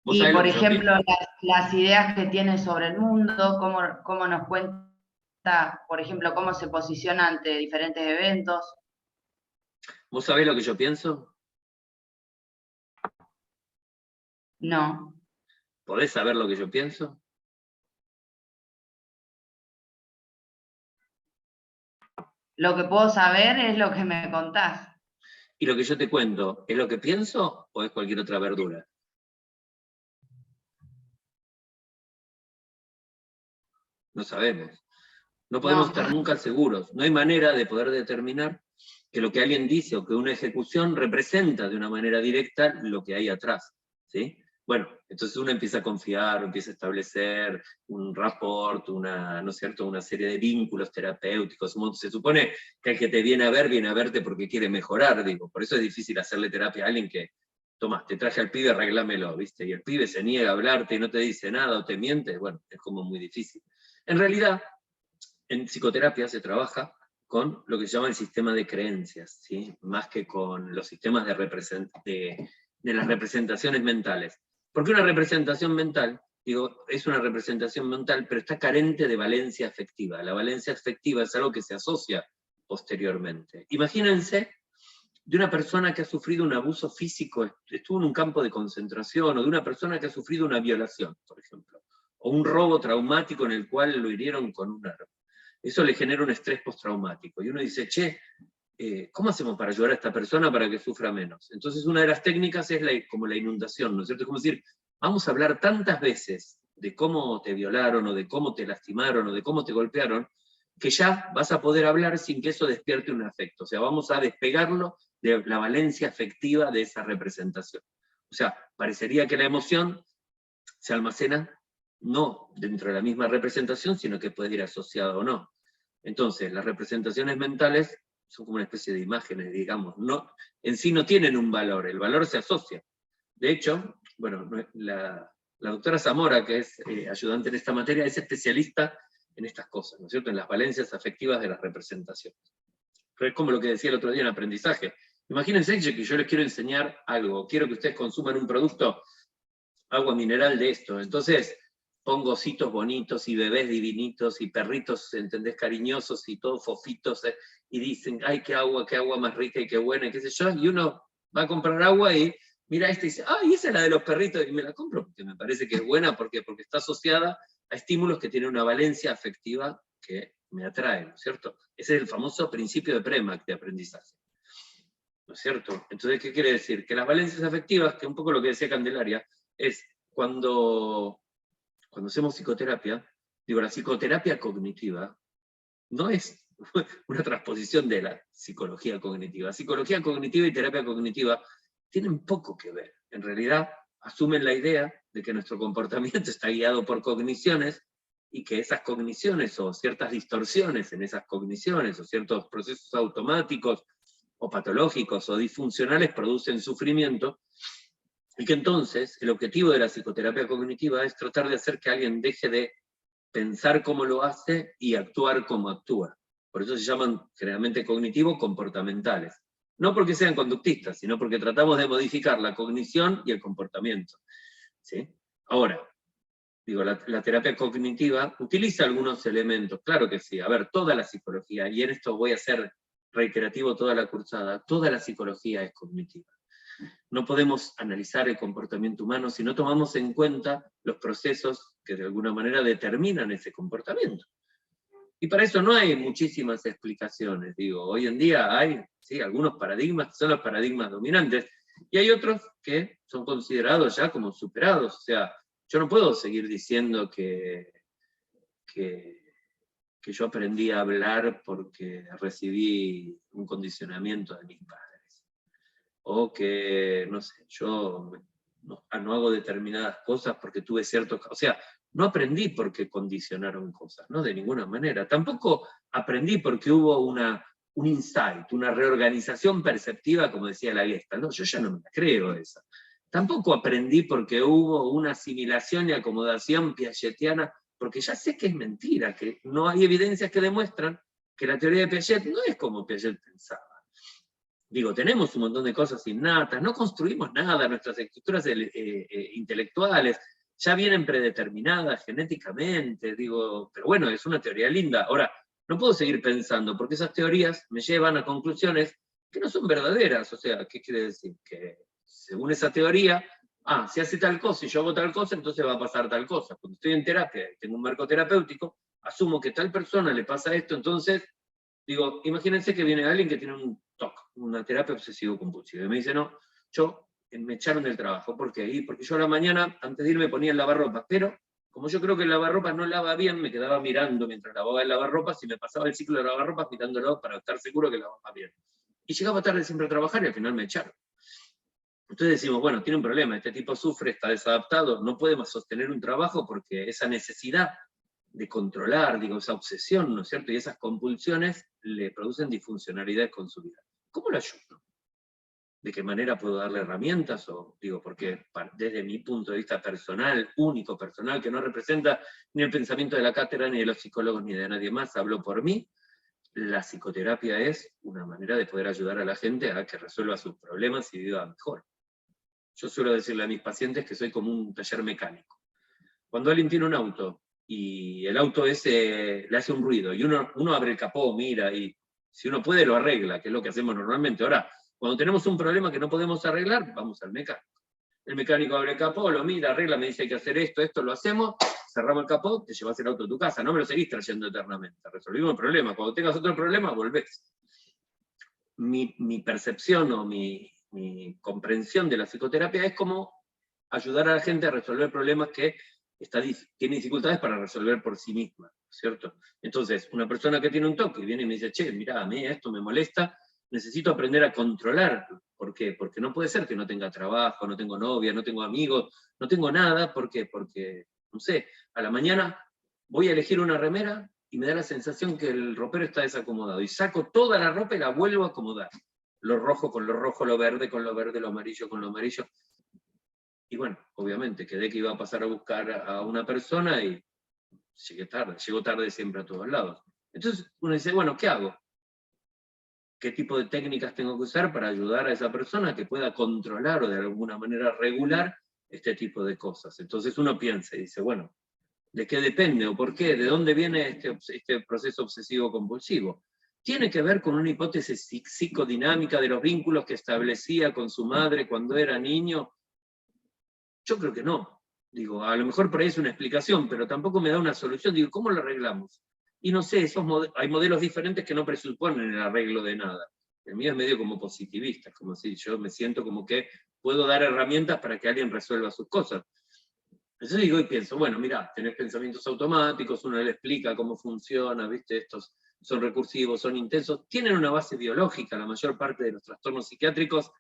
Y por ejemplo, las ideas que tiene sobre el mundo, cómo nos cuenta, por ejemplo, cómo se posiciona ante diferentes eventos. ¿Vos sabés lo que yo pienso? No. ¿Podés saber lo que yo pienso? Lo que puedo saber es lo que me contás. ¿Y lo que yo te cuento, es lo que pienso o es cualquier otra verdura? No sabemos. No podemos estar nunca seguros. No hay manera de poder determinar que lo que alguien dice o que una ejecución representa de una manera directa lo que hay atrás. ¿Sí? Bueno, entonces uno empieza a confiar, empieza a establecer un rapport, ¿no es cierto?, una serie de vínculos terapéuticos. Se supone que el que te viene a ver, viene a verte porque quiere mejorar, digo. Por eso es difícil hacerle terapia a alguien que tomá, te traje al pibe, arreglámelo, ¿viste? Y el pibe se niega a hablarte y no te dice nada o te miente, bueno, es como muy difícil. En realidad, en psicoterapia se trabaja con lo que se llama el sistema de creencias, ¿sí? Más que con los sistemas de las representaciones mentales. Porque una representación mental, digo, es una representación mental, pero está carente de valencia afectiva. La valencia afectiva es algo que se asocia posteriormente. Imagínense de una persona que ha sufrido un abuso físico, estuvo en un campo de concentración, o de una persona que ha sufrido una violación, por ejemplo, o un robo traumático en el cual lo hirieron con un arma. Eso le genera un estrés postraumático. Y uno dice, che, ¿cómo hacemos para ayudar a esta persona para que sufra menos? Entonces una de las técnicas es como la inundación, ¿no es cierto? Es como decir, vamos a hablar tantas veces de cómo te violaron, o de cómo te lastimaron, o de cómo te golpearon, que ya vas a poder hablar sin que eso despierte un afecto. O sea, vamos a despegarlo de la valencia afectiva de esa representación. O sea, parecería que la emoción se almacena no dentro de la misma representación, sino que puede ir asociada o no. Entonces, las representaciones mentales son como una especie de imágenes, digamos, en sí no tienen un valor, el valor se asocia. De hecho, bueno, la doctora Zamora, que es ayudante en esta materia, es especialista en estas cosas, ¿no es cierto?, en las valencias afectivas de las representaciones. Pero es como lo que decía el otro día en aprendizaje. Imagínense que yo les quiero enseñar algo, quiero que ustedes consuman un producto, agua mineral de esto, entonces pongo ositos bonitos y bebés divinitos y perritos, ¿entendés?, cariñosos y todos fofitos, y dicen, ay, qué agua más rica y qué buena, y qué sé yo, y uno va a comprar agua y mira esta y dice, ay, esa es la de los perritos, y me la compro porque me parece que es buena, porque está asociada a estímulos que tienen una valencia afectiva que me atraen, ¿no es cierto? Ese es el famoso principio de Premack de aprendizaje, ¿no es cierto? Entonces, ¿qué quiere decir? Que las valencias afectivas, que un poco lo que decía Candelaria, es cuando hacemos psicoterapia, digo, la psicoterapia cognitiva no es una transposición de la psicología cognitiva. Psicología cognitiva y terapia cognitiva tienen poco que ver. En realidad, asumen la idea de que nuestro comportamiento está guiado por cogniciones, y que esas cogniciones, o ciertas distorsiones en esas cogniciones, o ciertos procesos automáticos, o patológicos, o disfuncionales, producen sufrimiento, y que entonces el objetivo de la psicoterapia cognitiva es tratar de hacer que alguien deje de pensar como lo hace y actuar como actúa. Por eso se llaman generalmente cognitivo-comportamentales. No porque sean conductistas, sino porque tratamos de modificar la cognición y el comportamiento, ¿sí? Ahora, digo, la terapia cognitiva utiliza algunos elementos, claro que sí. A ver, toda la psicología, y en esto voy a ser reiterativo toda la cursada, toda la psicología es cognitiva. No podemos analizar el comportamiento humano si no tomamos en cuenta los procesos que de alguna manera determinan ese comportamiento. Y para eso no hay muchísimas explicaciones, digo, hoy en día hay, sí, algunos paradigmas que son los paradigmas dominantes, y hay otros que son considerados ya como superados. O sea, yo no puedo seguir diciendo que yo aprendí a hablar porque recibí un condicionamiento de mis padres, o que, no sé, yo no hago determinadas cosas porque tuve ciertos... O sea, no aprendí porque condicionaron cosas, ¿no? De ninguna manera. Tampoco aprendí porque hubo un insight, una reorganización perceptiva, como decía la Gestalt, ¿no? Yo ya no me la creo esa. Tampoco aprendí porque hubo una asimilación y acomodación piagetiana, porque ya sé que es mentira, que no hay evidencias que demuestran que la teoría de Piaget no es como Piaget pensaba. Digo, tenemos un montón de cosas innatas, no construimos nada, nuestras estructuras intelectuales ya vienen predeterminadas genéticamente, digo, pero bueno, es una teoría linda. Ahora, no puedo seguir pensando, porque esas teorías me llevan a conclusiones que no son verdaderas. O sea, ¿qué quiere decir? Que según esa teoría, si hace tal cosa y yo hago tal cosa, entonces va a pasar tal cosa. Cuando estoy en terapia y tengo un marco terapéutico, asumo que tal persona le pasa esto, entonces, digo, imagínense que viene alguien que tiene un TOC, una terapia obsesivo-compulsiva, y me dice, no, me echaron del trabajo. ¿Por qué? Y porque yo a la mañana, antes de irme, ponía el lavarropas, pero como yo creo que el lavarropas no lava bien, me quedaba mirando mientras lavaba el lavarropas, y me pasaba el ciclo de lavarropas mirándolo para estar seguro que lavaba bien. Y llegaba tarde siempre a trabajar y al final me echaron. Entonces decimos, bueno, tiene un problema, este tipo sufre, está desadaptado, no puede más sostener un trabajo porque esa necesidad de controlar, digo, esa obsesión, ¿no es cierto? Y esas compulsiones le producen disfuncionalidades con su vida. ¿Cómo lo ayudo? ¿De qué manera puedo darle herramientas? O digo, porque desde mi punto de vista personal, único, personal, que no representa ni el pensamiento de la cátedra, ni de los psicólogos, ni de nadie más, hablo por mí, la psicoterapia es una manera de poder ayudar a la gente a que resuelva sus problemas y viva mejor. Yo suelo decirle a mis pacientes que soy como un taller mecánico. Cuando alguien tiene un auto, y el auto ese le hace un ruido, y uno abre el capó, mira, y si uno puede lo arregla, que es lo que hacemos normalmente. Ahora, cuando tenemos un problema que no podemos arreglar, vamos al mecánico. El mecánico abre el capó, lo mira, arregla, me dice hay que hacer esto, lo hacemos, cerramos el capó, te llevas el auto a tu casa, no me lo seguís trayendo eternamente. Resolvimos el problema. Cuando tengas otro problema, volvés. Mi percepción o mi comprensión de la psicoterapia es como ayudar a la gente a resolver problemas que tiene dificultades para resolver por sí misma, ¿cierto? Entonces, una persona que tiene un toque viene y me dice, che, mirá, a mí esto me molesta, necesito aprender a controlarlo. ¿Por qué? Porque no puede ser que no tenga trabajo, no tengo novia, no tengo amigos, no tengo nada. ¿Por qué? Porque, no sé, a la mañana voy a elegir una remera y me da la sensación que el ropero está desacomodado. Y saco toda la ropa y la vuelvo a acomodar. Lo rojo con lo rojo, lo verde con lo verde, lo amarillo con lo amarillo. Y bueno, obviamente, quedé que iba a pasar a buscar a una persona y llego tarde siempre a todos lados. Entonces uno dice, bueno, ¿qué hago? ¿Qué tipo de técnicas tengo que usar para ayudar a esa persona que pueda controlar o de alguna manera regular este tipo de cosas? Entonces uno piensa y dice, bueno, ¿de qué depende o por qué? ¿De dónde viene este proceso obsesivo-compulsivo? ¿Tiene que ver con una hipótesis psicodinámica de los vínculos que establecía con su madre cuando era niño? Yo creo que no. Digo, a lo mejor por ahí es una explicación, pero tampoco me da una solución. Digo, ¿cómo lo arreglamos? Y no sé, hay modelos diferentes que no presuponen el arreglo de nada. El mío es medio como positivista, como si yo me siento como que puedo dar herramientas para que alguien resuelva sus cosas. Entonces digo y pienso, bueno, mirá, tenés pensamientos automáticos, uno le explica cómo funciona, ¿viste? Estos son recursivos, son intensos, tienen una base biológica, la mayor parte de los trastornos psiquiátricos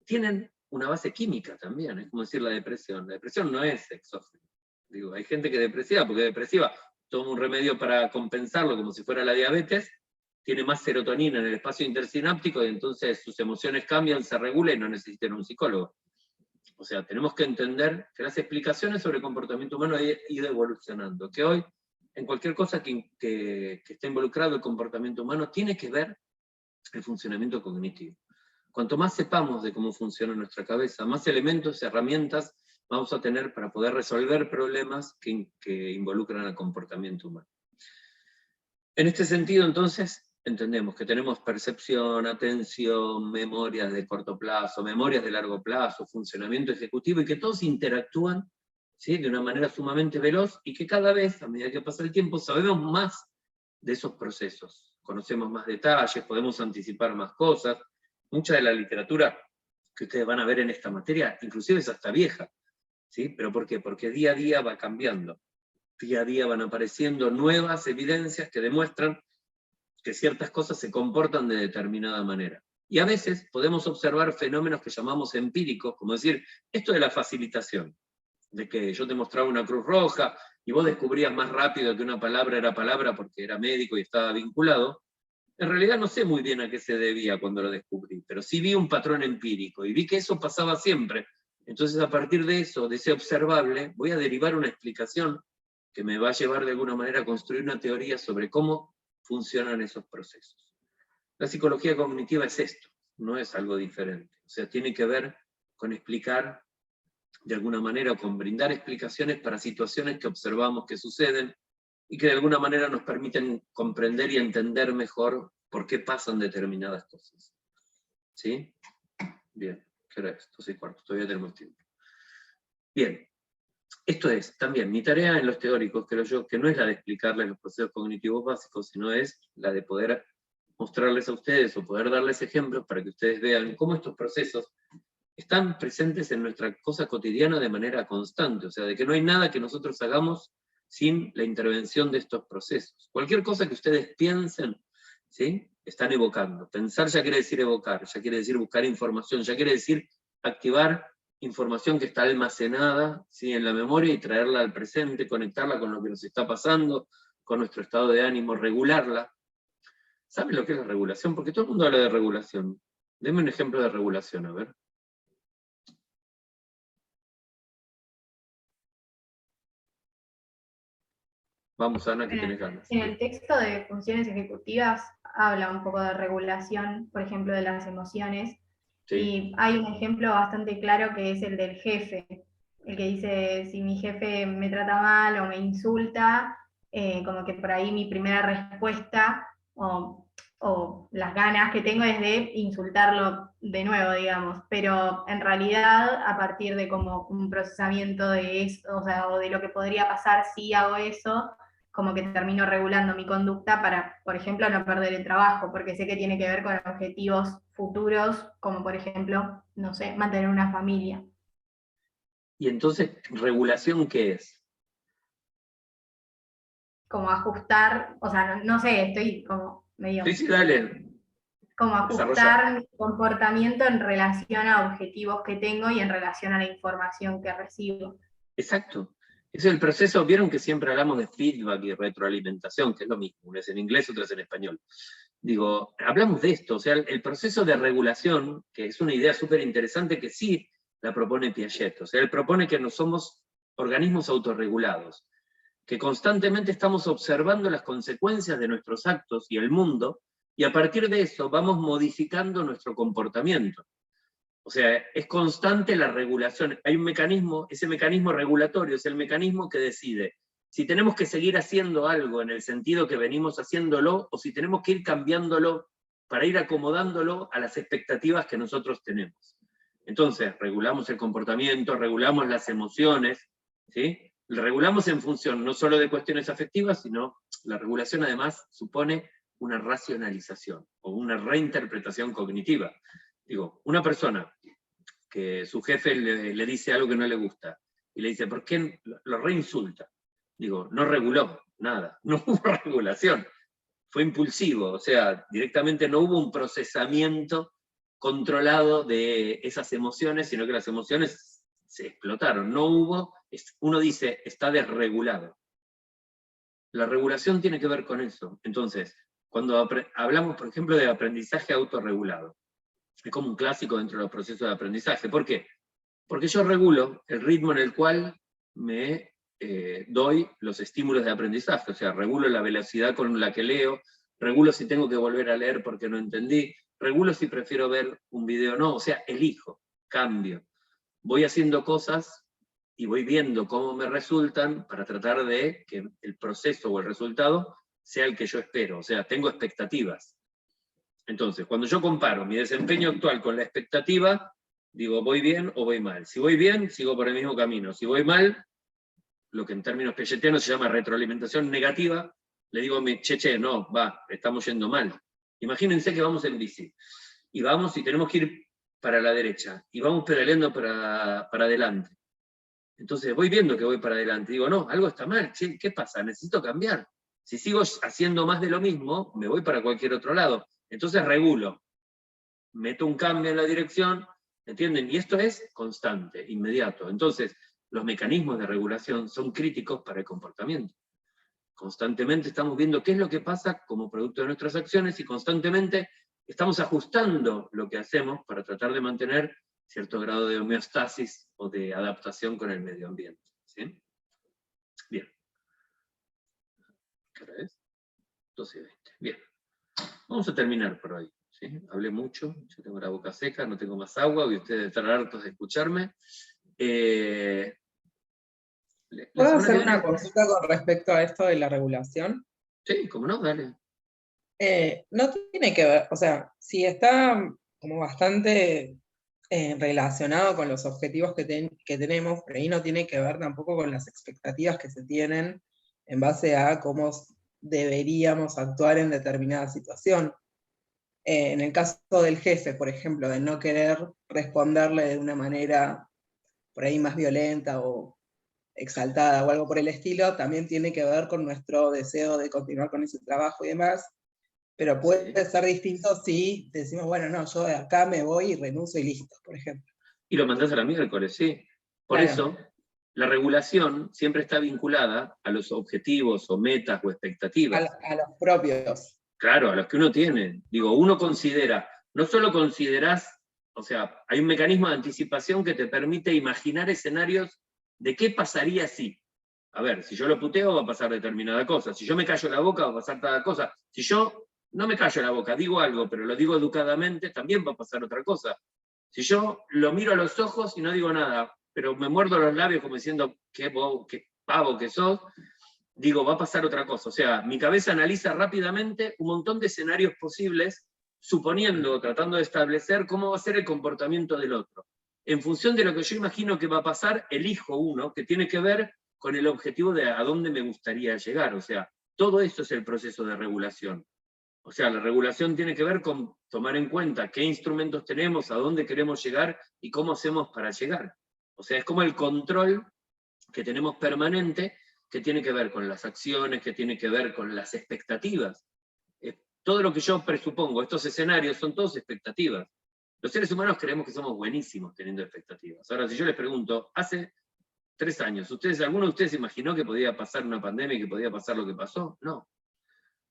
tienen una base química también, es como decir la depresión. La depresión no es exógena. Digo, hay gente que es depresiva, porque es depresiva, toma un remedio para compensarlo como si fuera la diabetes, tiene más serotonina en el espacio intersináptico y entonces sus emociones cambian, se regulan y no necesitan un psicólogo. O sea, tenemos que entender que las explicaciones sobre el comportamiento humano han ido evolucionando, que hoy, en cualquier cosa que esté involucrado el comportamiento humano, tiene que ver el funcionamiento cognitivo. Cuanto más sepamos de cómo funciona nuestra cabeza, más elementos, herramientas vamos a tener para poder resolver problemas que involucran al comportamiento humano. En este sentido, entonces, entendemos que tenemos percepción, atención, memorias de corto plazo, memorias de largo plazo, funcionamiento ejecutivo, y que todos interactúan, ¿sí?, de una manera sumamente veloz, y que cada vez, a medida que pasa el tiempo, sabemos más de esos procesos. Conocemos más detalles, podemos anticipar más cosas. Mucha de la literatura que ustedes van a ver en esta materia, inclusive es hasta vieja, ¿sí? ¿Pero por qué? Porque día a día va cambiando. Día a día van apareciendo nuevas evidencias que demuestran que ciertas cosas se comportan de determinada manera. Y a veces podemos observar fenómenos que llamamos empíricos, como decir, esto de la facilitación, de que yo te mostraba una cruz roja y vos descubrías más rápido que una palabra era palabra porque era médico y estaba vinculado. En realidad no sé muy bien a qué se debía cuando lo descubrí, pero sí vi un patrón empírico y vi que eso pasaba siempre. Entonces a partir de eso, de ese observable, voy a derivar una explicación que me va a llevar de alguna manera a construir una teoría sobre cómo funcionan esos procesos. La psicología cognitiva es esto, no es algo diferente. O sea, tiene que ver con explicar de alguna manera, o con brindar explicaciones para situaciones que observamos que suceden, y que de alguna manera nos permiten comprender y entender mejor por qué pasan determinadas cosas. ¿Sí? Bien, ¿qué hora es? 12:15, todavía tenemos tiempo. Bien, esto es también mi tarea en los teóricos, creo yo, que no es la de explicarles los procesos cognitivos básicos, sino es la de poder mostrarles a ustedes o poder darles ejemplos para que ustedes vean cómo estos procesos están presentes en nuestra cosa cotidiana de manera constante, o sea, de que no hay nada que nosotros hagamos sin la intervención de estos procesos. Cualquier cosa que ustedes piensen, ¿sí?, están evocando. Pensar ya quiere decir evocar, ya quiere decir buscar información, ya quiere decir activar información que está almacenada, ¿sí?, en la memoria y traerla al presente, conectarla con lo que nos está pasando, con nuestro estado de ánimo, regularla. ¿Saben lo que es la regulación? Porque todo el mundo habla de regulación. Deme un ejemplo de regulación, a ver. Vamos, Ana, que tenés ganas. En el texto de funciones ejecutivas habla un poco de regulación, por ejemplo, de las emociones. Sí. Y hay un ejemplo bastante claro que es el del jefe. El que dice, si mi jefe me trata mal o me insulta, como que por ahí mi primera respuesta o las ganas que tengo es de insultarlo de nuevo, digamos. Pero en realidad, a partir de como un procesamiento de eso, o sea, o de lo que podría pasar si hago eso, como que termino regulando mi conducta para, por ejemplo, no perder el trabajo, porque sé que tiene que ver con objetivos futuros, como por ejemplo, no sé, mantener una familia. Y entonces, ¿regulación qué es? Como ajustar, o sea, no sé, estoy como medio... Sí, sí, dale. Como ajustar mi comportamiento en relación a objetivos que tengo y en relación a la información que recibo. Exacto. Es el proceso, vieron que siempre hablamos de feedback y retroalimentación, que es lo mismo, una es en inglés, otra es en español. Digo, hablamos de esto, o sea, el proceso de regulación, que es una idea súper interesante que sí la propone Piaget, o sea, él propone que no somos organismos autorregulados, que constantemente estamos observando las consecuencias de nuestros actos y el mundo, y a partir de eso vamos modificando nuestro comportamiento. O sea, es constante la regulación. Hay un mecanismo, ese mecanismo regulatorio es el mecanismo que decide si tenemos que seguir haciendo algo en el sentido que venimos haciéndolo, o si tenemos que ir cambiándolo para ir acomodándolo a las expectativas que nosotros tenemos. Entonces, regulamos el comportamiento, regulamos las emociones, ¿sí? Regulamos en función no solo de cuestiones afectivas, sino la regulación además supone una racionalización o una reinterpretación cognitiva. Digo, una persona que su jefe le dice algo que no le gusta, y le dice, ¿por qué lo reinsulta? Digo, no reguló nada, no hubo regulación, fue impulsivo, o sea, directamente no hubo un procesamiento controlado de esas emociones, sino que las emociones se explotaron, no hubo, uno dice, está desregulado. La regulación tiene que ver con eso. Entonces, cuando hablamos, por ejemplo, de aprendizaje autorregulado, es como un clásico dentro de los procesos de aprendizaje. ¿Por qué? Porque yo regulo el ritmo en el cual me doy los estímulos de aprendizaje, o sea, regulo la velocidad con la que leo, regulo si tengo que volver a leer porque no entendí, regulo si prefiero ver un video o no, o sea, elijo, cambio. Voy haciendo cosas y voy viendo cómo me resultan para tratar de que el proceso o el resultado sea el que yo espero, o sea, tengo expectativas. Entonces, cuando yo comparo mi desempeño actual con la expectativa, digo, ¿voy bien o voy mal? Si voy bien, sigo por el mismo camino. Si voy mal, lo que en términos piagetianos se llama retroalimentación negativa, le digo, no, estamos yendo mal. Imagínense que vamos en bici, y vamos y tenemos que ir para la derecha, y vamos pedaleando para adelante. Entonces voy viendo que voy para adelante, digo, no, algo está mal, che, ¿qué pasa? Necesito cambiar. Si sigo haciendo más de lo mismo, me voy para cualquier otro lado. Entonces regulo, meto un cambio en la dirección, ¿entienden? Y esto es constante, inmediato. Entonces, los mecanismos de regulación son críticos para el comportamiento. Constantemente estamos viendo qué es lo que pasa como producto de nuestras acciones y constantemente estamos ajustando lo que hacemos para tratar de mantener cierto grado de homeostasis o de adaptación con el medio ambiente. ¿Sí? Bien. ¿Qué hora es? 12:20. Bien. Vamos a terminar por hoy. ¿Sí? Hablé mucho, yo tengo la boca seca, no tengo más agua, y ustedes están hartos de escucharme. ¿Puedo hacer una consulta con respecto a esto de la regulación? Sí, cómo no, dale. No tiene que ver, o sea, si está como bastante relacionado con los objetivos que tenemos, pero ahí no tiene que ver tampoco con las expectativas que se tienen en base a cómo deberíamos actuar en determinada situación. En el caso del jefe, por ejemplo, de no querer responderle de una manera por ahí más violenta o exaltada o algo por el estilo, también tiene que ver con nuestro deseo de continuar con ese trabajo y demás, pero puede ser distinto si decimos, bueno, no, yo de acá me voy y renuncio y listo, por ejemplo. Y lo mandás a la miércoles, sí. Por eso, la regulación siempre está vinculada a los objetivos o metas o expectativas. A los propios. Claro, a los que uno tiene. Digo, uno considera, no solo considerás, o sea, hay un mecanismo de anticipación que te permite imaginar escenarios de qué pasaría si. A ver, si yo lo puteo va a pasar determinada cosa, si yo me callo la boca va a pasar tal cosa, si yo no me callo la boca, digo algo, pero lo digo educadamente, también va a pasar otra cosa. Si yo lo miro a los ojos y no digo nada, pero me muerdo los labios como diciendo qué pavo que sos, digo, va a pasar otra cosa. O sea, mi cabeza analiza rápidamente un montón de escenarios posibles, suponiendo, tratando de establecer cómo va a ser el comportamiento del otro. En función de lo que yo imagino que va a pasar, elijo uno que tiene que ver con el objetivo de a dónde me gustaría llegar. O sea, todo esto es el proceso de regulación. O sea, la regulación tiene que ver con tomar en cuenta qué instrumentos tenemos, a dónde queremos llegar y cómo hacemos para llegar. O sea, es como el control que tenemos permanente, que tiene que ver con las acciones, que tiene que ver con las expectativas. Todo lo que yo presupongo, estos escenarios, son todos expectativas. Los seres humanos creemos que somos buenísimos teniendo expectativas. Ahora, si yo les pregunto, hace 3 años, ¿alguno de ustedes imaginó que podía pasar una pandemia y que podía pasar lo que pasó? No.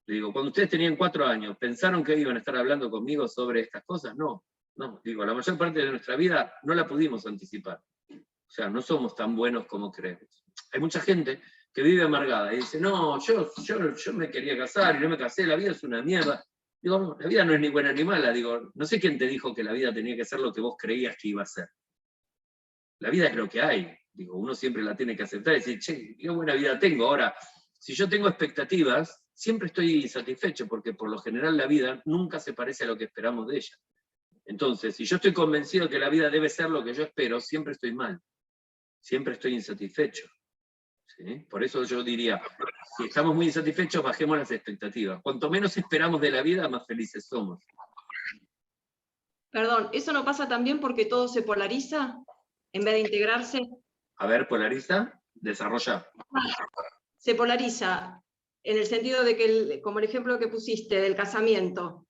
Le digo, cuando ustedes tenían 4 años, ¿pensaron que iban a estar hablando conmigo sobre estas cosas? No. No, digo, la mayor parte de nuestra vida no la pudimos anticipar. O sea, no somos tan buenos como creemos. Hay mucha gente que vive amargada y dice, no, yo me quería casar y no me casé, la vida es una mierda. Digo, no, la vida no es ni buena ni mala. Digo, no sé quién te dijo que la vida tenía que ser lo que vos creías que iba a ser. La vida es lo que hay. Digo, uno siempre la tiene que aceptar y decir, che, qué buena vida tengo. Ahora, si yo tengo expectativas, siempre estoy insatisfecho, porque por lo general la vida nunca se parece a lo que esperamos de ella. Entonces, si yo estoy convencido que la vida debe ser lo que yo espero, siempre estoy mal. Siempre estoy insatisfecho. ¿Sí? Por eso yo diría, si estamos muy insatisfechos, bajemos las expectativas. Cuanto menos esperamos de la vida, más felices somos. Perdón, ¿eso no pasa también porque todo se polariza en vez de integrarse? A ver, polariza, desarrolla. Se polariza en el sentido de que, como el ejemplo que pusiste del casamiento,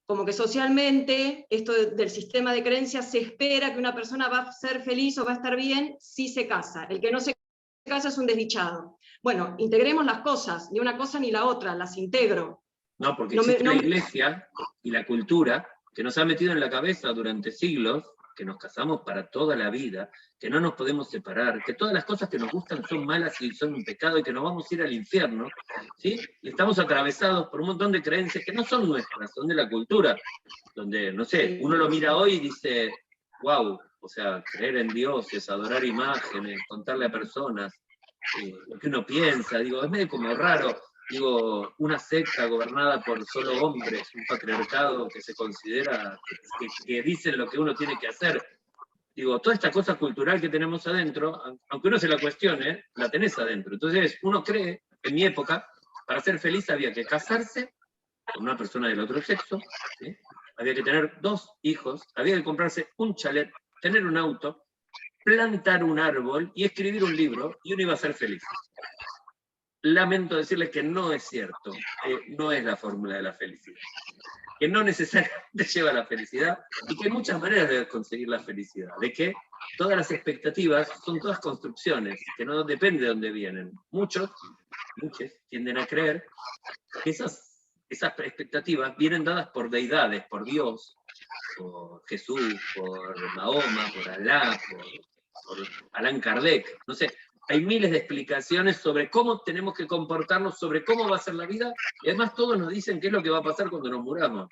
como que socialmente, esto del sistema de creencias, se espera que una persona va a ser feliz o va a estar bien si se casa. El que no se casa es un desdichado. Bueno, integremos las cosas, ni una cosa ni la otra, las integro. No, porque existe la iglesia y la cultura que nos ha metido en la cabeza durante siglos que nos casamos para toda la vida, que no nos podemos separar, que todas las cosas que nos gustan son malas y son un pecado y que nos vamos a ir al infierno, ¿sí? Y estamos atravesados por un montón de creencias que no son nuestras, son de la cultura, donde, no sé, uno lo mira hoy y dice, wow, o sea, creer en dioses, adorar imágenes, contarle a personas lo que uno piensa, digo, es medio como raro. Digo, una secta gobernada por solo hombres, un patriarcado que se considera, que dicen lo que uno tiene que hacer. Digo, toda esta cosa cultural que tenemos adentro, aunque uno se la cuestione, la tenés adentro. Entonces, uno cree, en mi época, para ser feliz había que casarse con una persona del otro sexo, ¿sí? Había que tener 2 hijos, había que comprarse un chalet, tener un auto, plantar un árbol y escribir un libro, y uno iba a ser feliz. Lamento decirles que no es cierto, no es la fórmula de la felicidad, que no necesariamente lleva a la felicidad y que hay muchas maneras de conseguir la felicidad, de que todas las expectativas son todas construcciones, que no depende de dónde vienen. Muchos tienden a creer que esas expectativas vienen dadas por deidades, por Dios, por Jesús, por Mahoma, por Alá, por Allan Kardec, no sé. Hay miles de explicaciones sobre cómo tenemos que comportarnos, sobre cómo va a ser la vida, y además todos nos dicen qué es lo que va a pasar cuando nos muramos.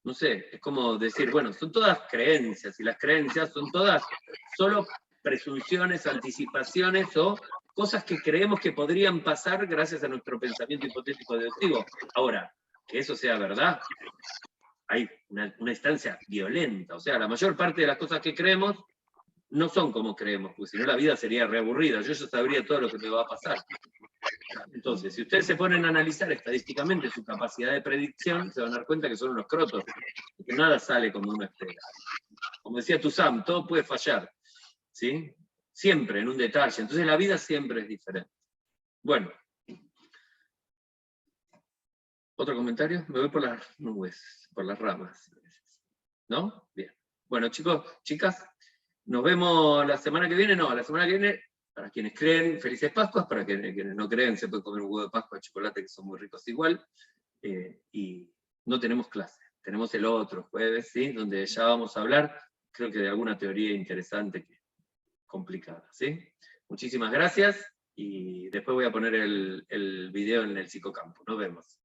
No sé, es como decir, bueno, son todas creencias, y las creencias son todas solo presunciones, anticipaciones o cosas que creemos que podrían pasar gracias a nuestro pensamiento hipotético deductivo. Ahora, que eso sea verdad, hay una instancia violenta, o sea, la mayor parte de las cosas que creemos no son como creemos, porque si no la vida sería reaburrida, yo ya sabría todo lo que me va a pasar. Entonces, si ustedes se ponen a analizar estadísticamente su capacidad de predicción, se van a dar cuenta que son unos crotos, que nada sale como uno espera. Como decía Tuzam, todo puede fallar, ¿sí? Siempre en un detalle, entonces la vida siempre es diferente. Bueno. ¿Otro comentario? Me voy por las nubes, por las ramas. ¿No? Bien. Bueno, chicos, chicas, nos vemos la semana que viene. No, la semana que viene, para quienes creen, felices Pascuas, para quienes no creen, se puede comer un huevo de Pascua de chocolate, que son muy ricos igual, y no tenemos clase. tenemos el otro jueves, ¿sí? Donde ya vamos a hablar, creo que de alguna teoría interesante, complicada, ¿sí? Muchísimas gracias, y después voy a poner el video en el psicocampo. Nos vemos.